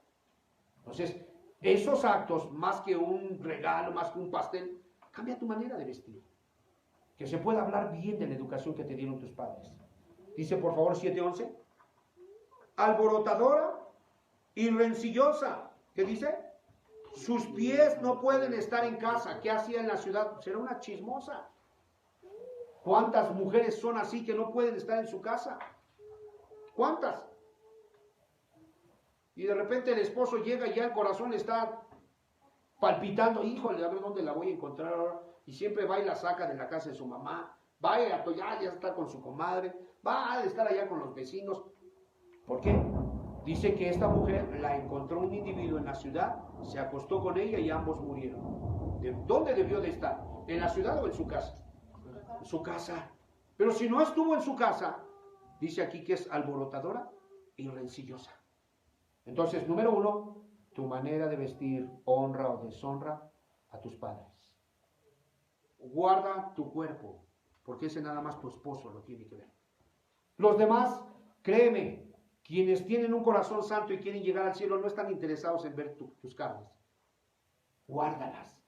Entonces, esos actos, más que un regalo, más que un pastel, cambia tu manera de vestir. Que se pueda hablar bien de la educación que te dieron tus padres. Dice por favor 7:11. Alborotadora y rencillosa. ¿Qué dice? Sus pies no pueden estar en casa. ¿Qué hacía en la ciudad? Pues era una chismosa. ¿Cuántas mujeres son así que no pueden estar en su casa? ¿Cuántas? Y de repente el esposo llega y ya el corazón le está palpitando. Híjole, a ver dónde la voy a encontrar ahora. Y siempre va y la saca de la casa de su mamá. Va a ya está con su comadre. Va a estar allá con los vecinos. ¿Por qué? Dice que esta mujer la encontró un individuo en la ciudad, se acostó con ella y ambos murieron. ¿De dónde debió de estar? ¿En la ciudad o en su casa? En su casa. Pero si no estuvo en su casa, dice aquí que es alborotadora y rencillosa. Entonces, número 1, tu manera de vestir honra o deshonra a tus padres. Guarda tu cuerpo, porque ese nada más tu esposo lo tiene que ver. Los demás, créeme, quienes tienen un corazón santo y quieren llegar al cielo no están interesados en ver tus carnes. Guárdalas.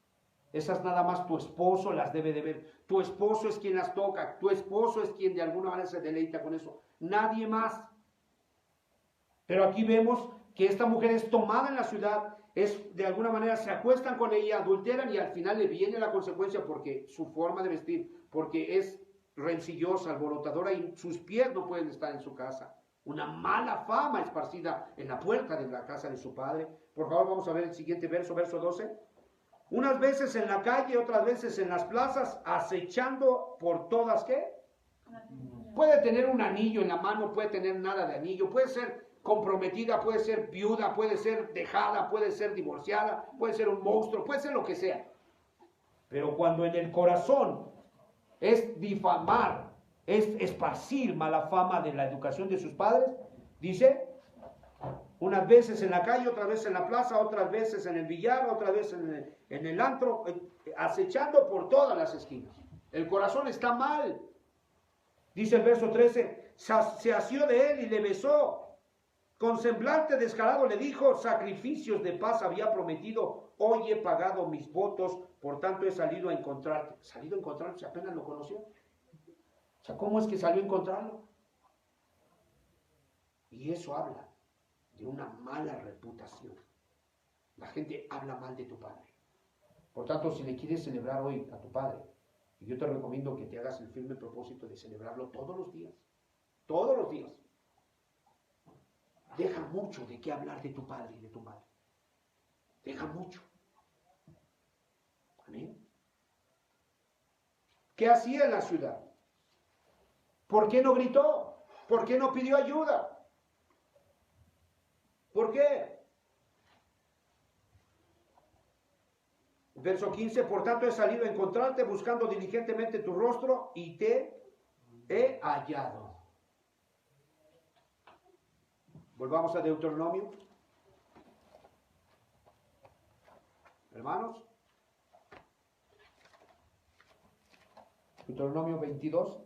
Esas nada más tu esposo las debe de ver. Tu esposo es quien las toca. Tu esposo es quien de alguna manera se deleita con eso. Nadie más. Pero aquí vemos que esta mujer es tomada en la ciudad, de alguna manera se acuestan con ella, adulteran y al final le viene la consecuencia porque su forma de vestir, porque es rencillosa, alborotadora y sus pies no pueden estar en su casa. Una mala fama esparcida en la puerta de la casa de su padre. Por favor, vamos a ver el siguiente verso, verso 12. Unas veces en la calle, otras veces en las plazas, acechando por todas, ¿qué? Puede tener un anillo en la mano, puede tener nada de anillo, puede ser comprometida, puede ser viuda, puede ser dejada, puede ser divorciada, puede ser un monstruo, puede ser lo que sea. Pero cuando en el corazón es difamar, es esparcir mala fama de la educación de sus padres, dice, Unas veces en la calle, otras veces en la plaza, otras veces en el billar, otras veces en el antro, acechando por todas las esquinas. El corazón está mal. Dice el verso 13, se asió de él y le besó. Con semblante descarado le dijo, sacrificios de paz había prometido, hoy he pagado mis votos, por tanto he salido a encontrarte. ¿Salido a encontrarlo? Si apenas lo conoció. O sea, ¿cómo es que salió a encontrarlo? Y eso habla de una mala reputación. La gente habla mal de tu padre. Por tanto, si le quieres celebrar hoy a tu padre, y yo te recomiendo que te hagas el firme propósito de celebrarlo todos los días. Todos los días. Deja mucho de qué hablar de tu padre y de tu madre. Deja mucho. Amén. ¿Qué hacía en la ciudad? ¿Por qué no gritó? ¿Por qué no pidió ayuda? ¿Por qué? Verso 15, por tanto he salido a encontrarte buscando diligentemente tu rostro y te he hallado. Volvamos a Deuteronomio. Hermanos. Deuteronomio 22.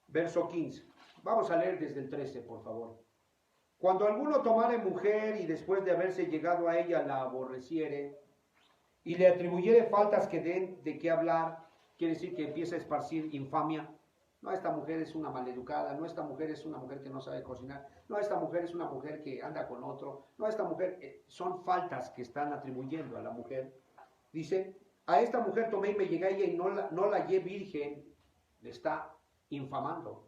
Verso 15. Vamos a leer desde el 13, por favor. Cuando alguno tomare mujer y después de haberse llegado a ella la aborreciere y le atribuyere faltas que den de qué hablar, quiere decir que empieza a esparcir infamia. No, esta mujer es una maleducada, no, esta mujer es una mujer que no sabe cocinar, no, esta mujer es una mujer que anda con otro, no, esta mujer, son faltas que están atribuyendo a la mujer. Dice, a esta mujer tomé y me llegué a ella y no la hallé virgen, le está infamando.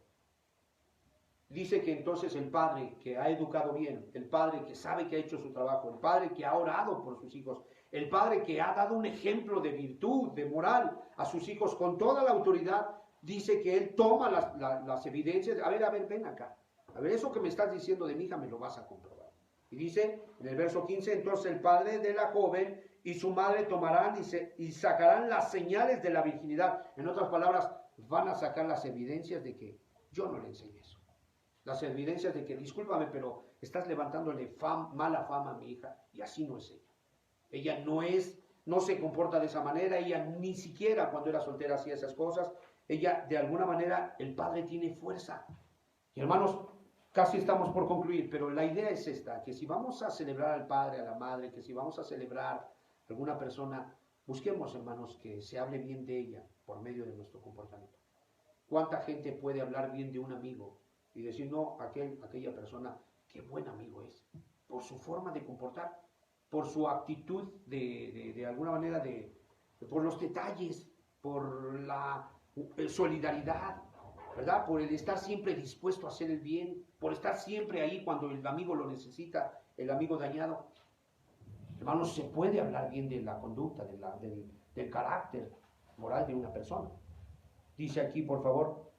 Dice que entonces el padre que ha educado bien, el padre que sabe que ha hecho su trabajo, el padre que ha orado por sus hijos, el padre que ha dado un ejemplo de virtud, de moral a sus hijos con toda la autoridad, dice que él toma las evidencias. A ver, ven acá. A ver, eso que me estás diciendo de mi hija me lo vas a comprobar. Y dice en el verso 15, entonces el padre de la joven y su madre tomarán y sacarán las señales de la virginidad. En otras palabras, van a sacar las evidencias de que yo no le enseñé eso. Las evidencias de que, discúlpame, pero estás levantándole mala fama a mi hija, y así no es ella. Ella no se comporta de esa manera, ella ni siquiera cuando era soltera hacía esas cosas. Ella, de alguna manera, el padre tiene fuerza. Y hermanos, casi estamos por concluir, pero la idea es esta, que si vamos a celebrar al padre, a la madre, que si vamos a celebrar a alguna persona, busquemos, hermanos, que se hable bien de ella por medio de nuestro comportamiento. ¿Cuánta gente puede hablar bien de un amigo y decir, no, aquella persona, qué buen amigo es, por su forma de comportar, por su actitud de alguna manera, por los detalles, por la solidaridad, ¿verdad? Por el estar siempre dispuesto a hacer el bien, por estar siempre ahí cuando el amigo lo necesita, el amigo dañado. Hermanos, se puede hablar bien de la conducta, del carácter moral de una persona. Dice aquí, por favor,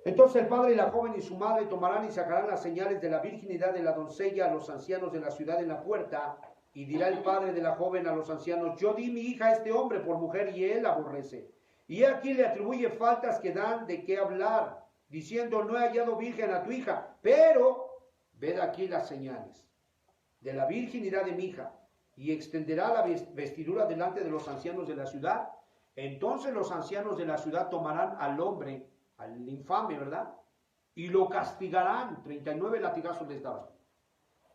entonces el padre y la joven y su madre tomarán y sacarán las señales de la virginidad de la doncella a los ancianos de la ciudad en la puerta, y dirá el padre de la joven a los ancianos, yo di mi hija a este hombre por mujer y él la aborrece. Y aquí le atribuye faltas que dan de qué hablar, diciendo, no he hallado virgen a tu hija, pero ved aquí las señales de la virginidad de mi hija, y extenderá la vestidura delante de los ancianos de la ciudad. Entonces los ancianos de la ciudad tomarán al hombre, al infame, ¿verdad? Y lo castigarán, 39 latigazos les daban.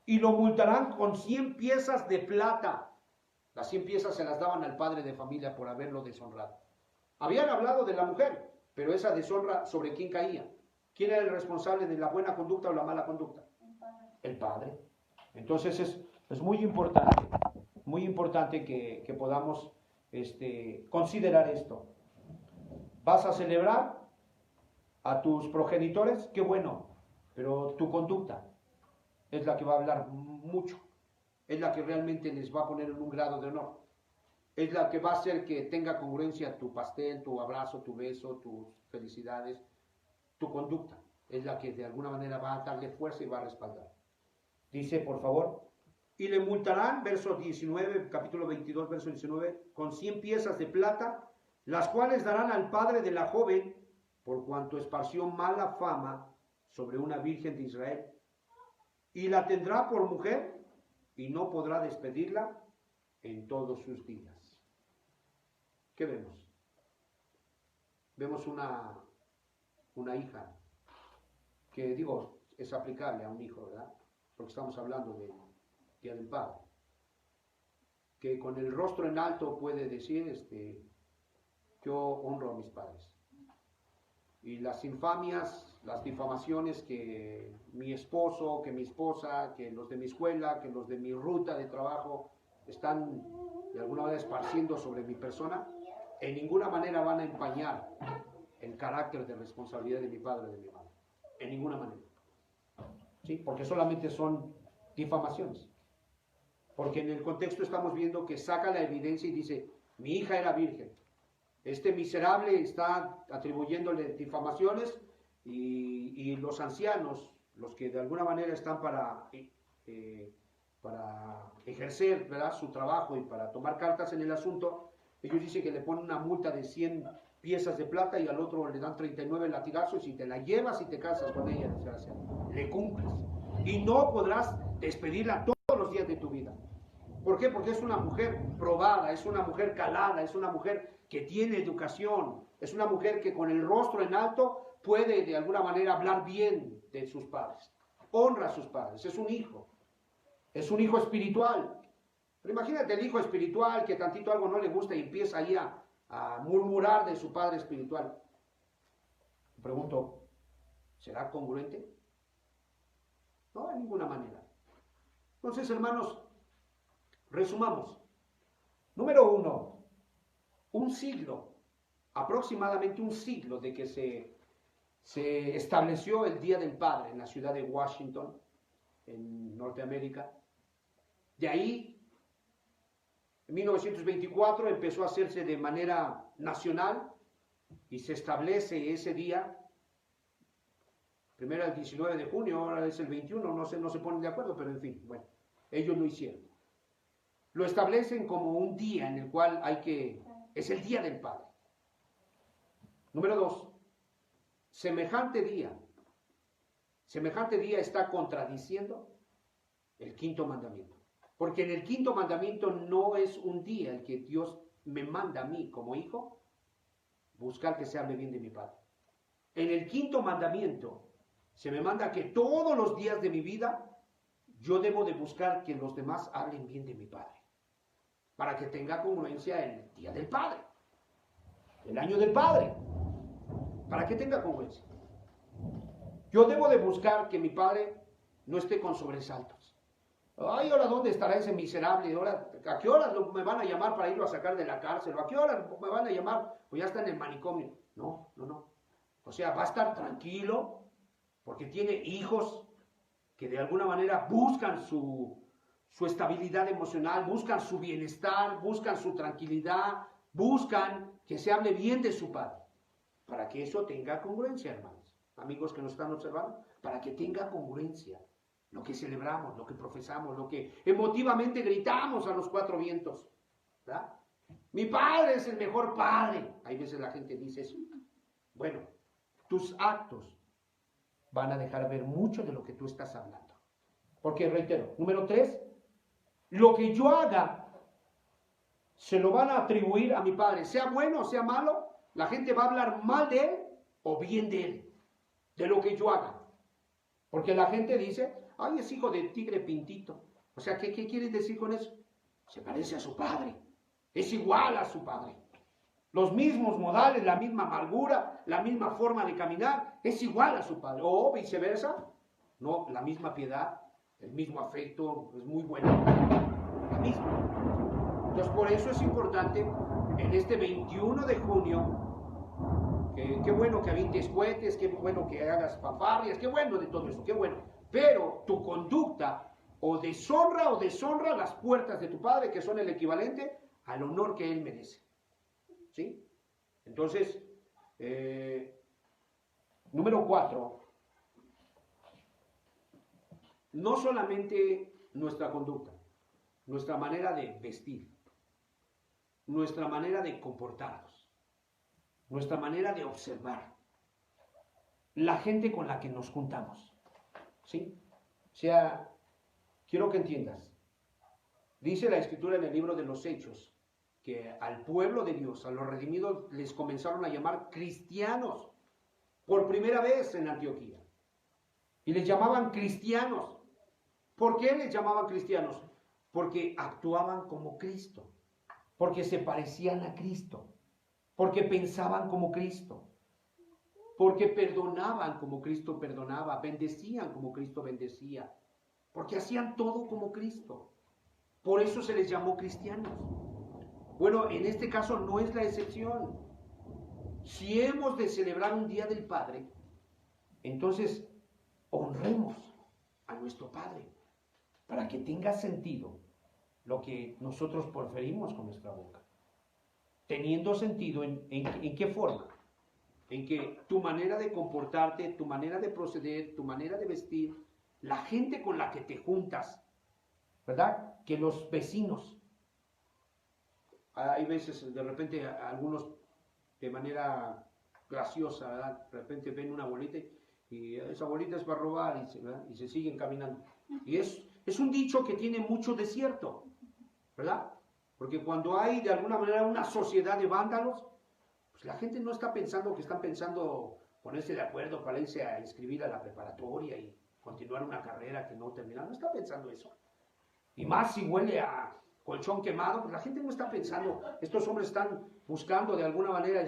Y lo multarán con 100 piezas de plata. Las 100 piezas se las daban al padre de familia por haberlo deshonrado. Habían hablado de la mujer, pero esa deshonra, ¿sobre quién caía? ¿Quién era el responsable de la buena conducta o la mala conducta? El padre. Entonces es muy importante que podamos considerar esto. ¿Vas a celebrar a tus progenitores? Qué bueno, pero tu conducta es la que va a hablar mucho, es la que realmente les va a poner en un grado de honor, es la que va a hacer que tenga congruencia tu pastel, tu abrazo, tu beso, tus felicidades. Tu conducta es la que de alguna manera va a darle fuerza y va a respaldar. Dice, por favor, y le multarán, verso 19, capítulo 22, verso 19, con 100 piezas de plata, las cuales darán al padre de la joven por cuanto esparció mala fama sobre una virgen de Israel, y la tendrá por mujer, y no podrá despedirla en todos sus días. ¿Qué vemos? Vemos una hija, que digo, es aplicable a un hijo, ¿verdad? Porque estamos hablando del Día del Padre, que con el rostro en alto puede decir, yo honro a mis padres. Y las infamias, las difamaciones que mi esposo, que mi esposa, que los de mi escuela, que los de mi ruta de trabajo están de alguna manera esparciendo sobre mi persona, en ninguna manera van a empañar el carácter de responsabilidad de mi padre o de mi madre. En ninguna manera. ¿Sí? Porque solamente son difamaciones. Porque en el contexto estamos viendo que saca la evidencia y dice, mi hija era virgen. Este miserable está atribuyéndole difamaciones y los ancianos, los que de alguna manera están para ejercer, ¿verdad?, su trabajo y para tomar cartas en el asunto, ellos dicen que le ponen una multa de 100 piezas de plata y al otro le dan 39 latigazos y te la llevas y te casas con ella, desgracia. Le cumples. Y no podrás despedirla todos los días de tu vida. ¿Por qué? Porque es una mujer probada, es una mujer calada, es una mujer que tiene educación, es una mujer que con el rostro en alto puede de alguna manera hablar bien de sus padres, honra a sus padres, es un hijo espiritual. Pero imagínate el hijo espiritual que tantito algo no le gusta y empieza ahí a murmurar de su padre espiritual. Me pregunto, ¿será congruente? No, de ninguna manera. Entonces, hermanos, resumamos. Número 1, un siglo, aproximadamente un siglo de que se estableció el Día del Padre en la ciudad de Washington, en Norteamérica. De ahí, en 1924 empezó a hacerse de manera nacional y se establece ese día. Primero el 19 de junio, ahora es el 21, no se ponen de acuerdo, pero en fin, bueno, ellos lo hicieron. Lo establecen como un día en el cual es el Día del Padre. Número 2, semejante día está contradiciendo el quinto mandamiento. Porque en el quinto mandamiento no es un día el que Dios me manda a mí como hijo buscar que se hable bien de mi padre. En el quinto mandamiento se me manda que todos los días de mi vida yo debo de buscar que los demás hablen bien de mi padre, para que tenga congruencia el Día del Padre, el año del Padre, para que tenga congruencia. Yo debo de buscar que mi padre no esté con sobresaltos. Ay, ahora ¿dónde estará ese miserable? Ahora, ¿a qué horas me van a llamar para irlo a sacar de la cárcel? ¿O a qué horas me van a llamar? O ya está en el manicomio. No. O sea, va a estar tranquilo porque tiene hijos que de alguna manera buscan su estabilidad emocional, buscan su bienestar, buscan su tranquilidad, buscan que se hable bien de su padre, para que eso tenga congruencia, hermanos, amigos que nos están observando, para que tenga congruencia lo que celebramos, lo que profesamos, lo que emotivamente gritamos a los cuatro vientos, ¿verdad? Mi padre es el mejor padre. Hay veces la gente dice eso. Bueno, tus actos van a dejar ver mucho de lo que tú estás hablando. Porque, reitero, número 3, lo que yo haga se lo van a atribuir a mi padre, sea bueno o sea malo, la gente va a hablar mal de él o bien de él, de lo que yo haga. Porque la gente dice, ay, es hijo de tigre pintito. O sea, ¿qué quiere decir con eso? Se parece a su padre, es igual a su padre. Los mismos modales, la misma amargura, la misma forma de caminar, es igual a su padre. O viceversa, no, la misma piedad, el mismo afecto, es muy bueno. La misma. Entonces, por eso es importante, en este 21 de junio, qué bueno que avientes cohetes, qué bueno que hagas fanfarrias, qué bueno de todo eso, qué bueno. Pero tu conducta o deshonra las puertas de tu padre, que son el equivalente al honor que él merece. ¿Sí? Entonces, número 4, no solamente nuestra conducta, nuestra manera de vestir, nuestra manera de comportarnos, nuestra manera de observar, la gente con la que nos juntamos. ¿Sí? O sea, quiero que entiendas. Dice la Escritura en el libro de los Hechos que al pueblo de Dios, a los redimidos, les comenzaron a llamar cristianos por primera vez en Antioquía. Y les llamaban cristianos. ¿Por qué les llamaban cristianos? Porque actuaban como Cristo, porque se parecían a Cristo, porque pensaban como Cristo, porque perdonaban como Cristo perdonaba, bendecían como Cristo bendecía, porque hacían todo como Cristo. Por eso se les llamó cristianos. Bueno, en este caso no es la excepción. Si hemos de celebrar un Día del Padre, entonces honremos a nuestro Padre para que tenga sentido lo que nosotros proferimos con nuestra boca. Teniendo sentido en qué forma. En que tu manera de comportarte, tu manera de proceder, tu manera de vestir, la gente con la que te juntas, ¿verdad? Que los vecinos. Hay veces, de repente, algunos de manera graciosa, ¿verdad? De repente ven una bolita y esa bolita es para robar y se siguen caminando. Y es un dicho que tiene mucho de cierto, ¿verdad? Porque cuando hay de alguna manera una sociedad de vándalos, pues la gente no está pensando que están pensando ponerse de acuerdo para irse a inscribir a la preparatoria y continuar una carrera que no termina. No está pensando eso. Y más si huele a colchón quemado, pues la gente no está pensando, estos hombres están buscando de alguna manera,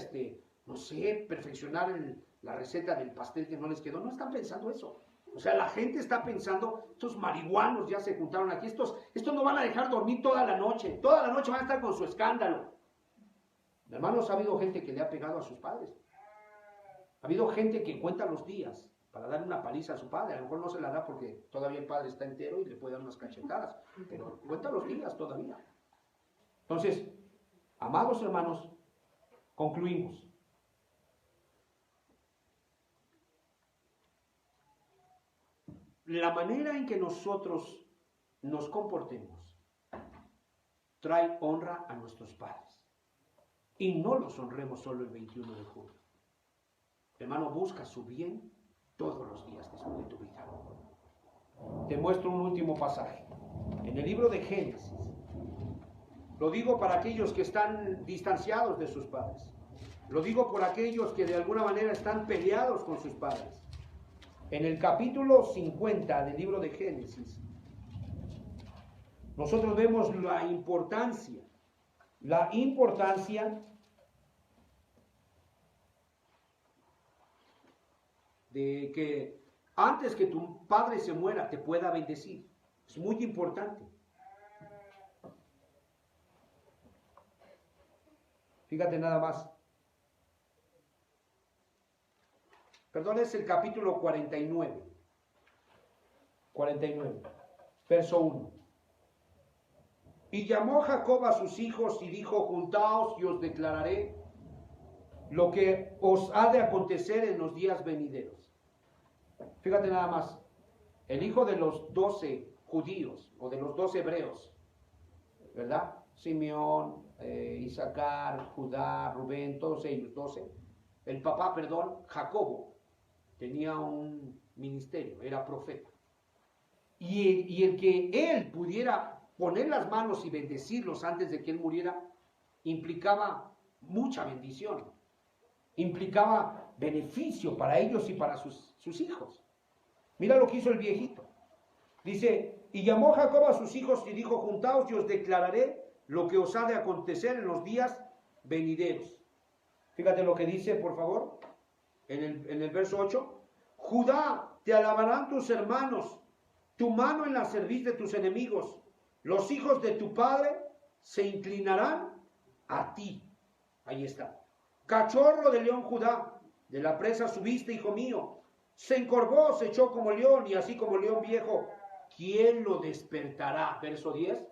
no sé, perfeccionar la receta del pastel que no les quedó. No están pensando eso. O sea, la gente está pensando, estos marihuanos ya se juntaron aquí, estos no van a dejar dormir toda la noche van a estar con su escándalo. Hermanos, ha habido gente que le ha pegado a sus padres. Ha habido gente que cuenta los días para dar una paliza a su padre. A lo mejor no se la da porque todavía el padre está entero y le puede dar unas cachetadas, pero cuenta los días todavía. Entonces, amados hermanos, concluimos. La manera en que nosotros nos comportemos trae honra a nuestros padres. Y no los honremos solo el 21 de julio. Hermano, busca su bien todos los días de tu vida. Te muestro un último pasaje. En el libro de Génesis. Lo digo para aquellos que están distanciados de sus padres. Lo digo por aquellos que de alguna manera están peleados con sus padres. En el capítulo 50 del libro de Génesis, nosotros vemos la importancia de que antes que tu padre se muera te pueda bendecir. Es muy importante. Fíjate nada más. Perdón, es el capítulo 49, verso 1. Y llamó Jacob a sus hijos y dijo: juntaos y os declararé lo que os ha de acontecer en los días venideros. Fíjate nada más, el hijo de los 12 judíos o de los 12 hebreos, ¿verdad? Simeón, Isaacar, Judá, Rubén, todos ellos, 12. El papá, Jacobo, tenía un ministerio, era profeta. Y el que él pudiera poner las manos y bendecirlos antes de que él muriera, implicaba mucha bendición, implicaba beneficio para ellos y para sus hijos. Mira lo que hizo el viejito. Dice: y llamó Jacob a sus hijos y dijo: juntaos y os declararé lo que os ha de acontecer en los días venideros. Fíjate lo que dice, por favor, en el verso 8. Judá, te alabarán tus hermanos, tu mano en la cerviz de tus enemigos. Los hijos de tu padre se inclinarán a ti. Ahí está. Cachorro de león Judá, de la presa subiste, hijo mío. Se encorvó, se echó como león, y así como león viejo, ¿quién lo despertará? Verso 10.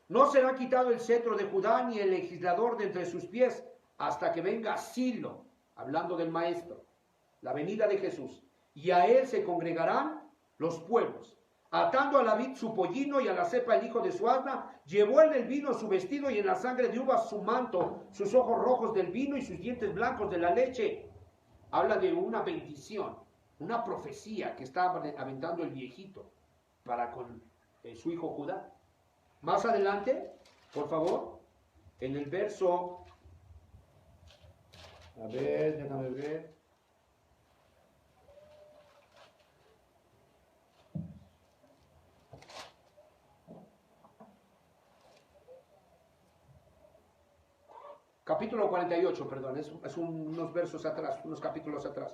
No será quitado el cetro de Judá, ni el legislador de entre sus pies, hasta que venga Silo, hablando del Maestro, la venida de Jesús. Y a él se congregarán los pueblos. Atando a la vid su pollino y a la cepa el hijo de su asna, llevó en el vino su vestido y en la sangre de uvas su manto, sus ojos rojos del vino y sus dientes blancos de la leche. Habla de una bendición. una profecía que está aventando el viejito para con su hijo Judá. Más adelante, por favor, en el verso, a ver, déjame ver. Capítulo 48, perdón, es unos versos atrás, unos capítulos atrás.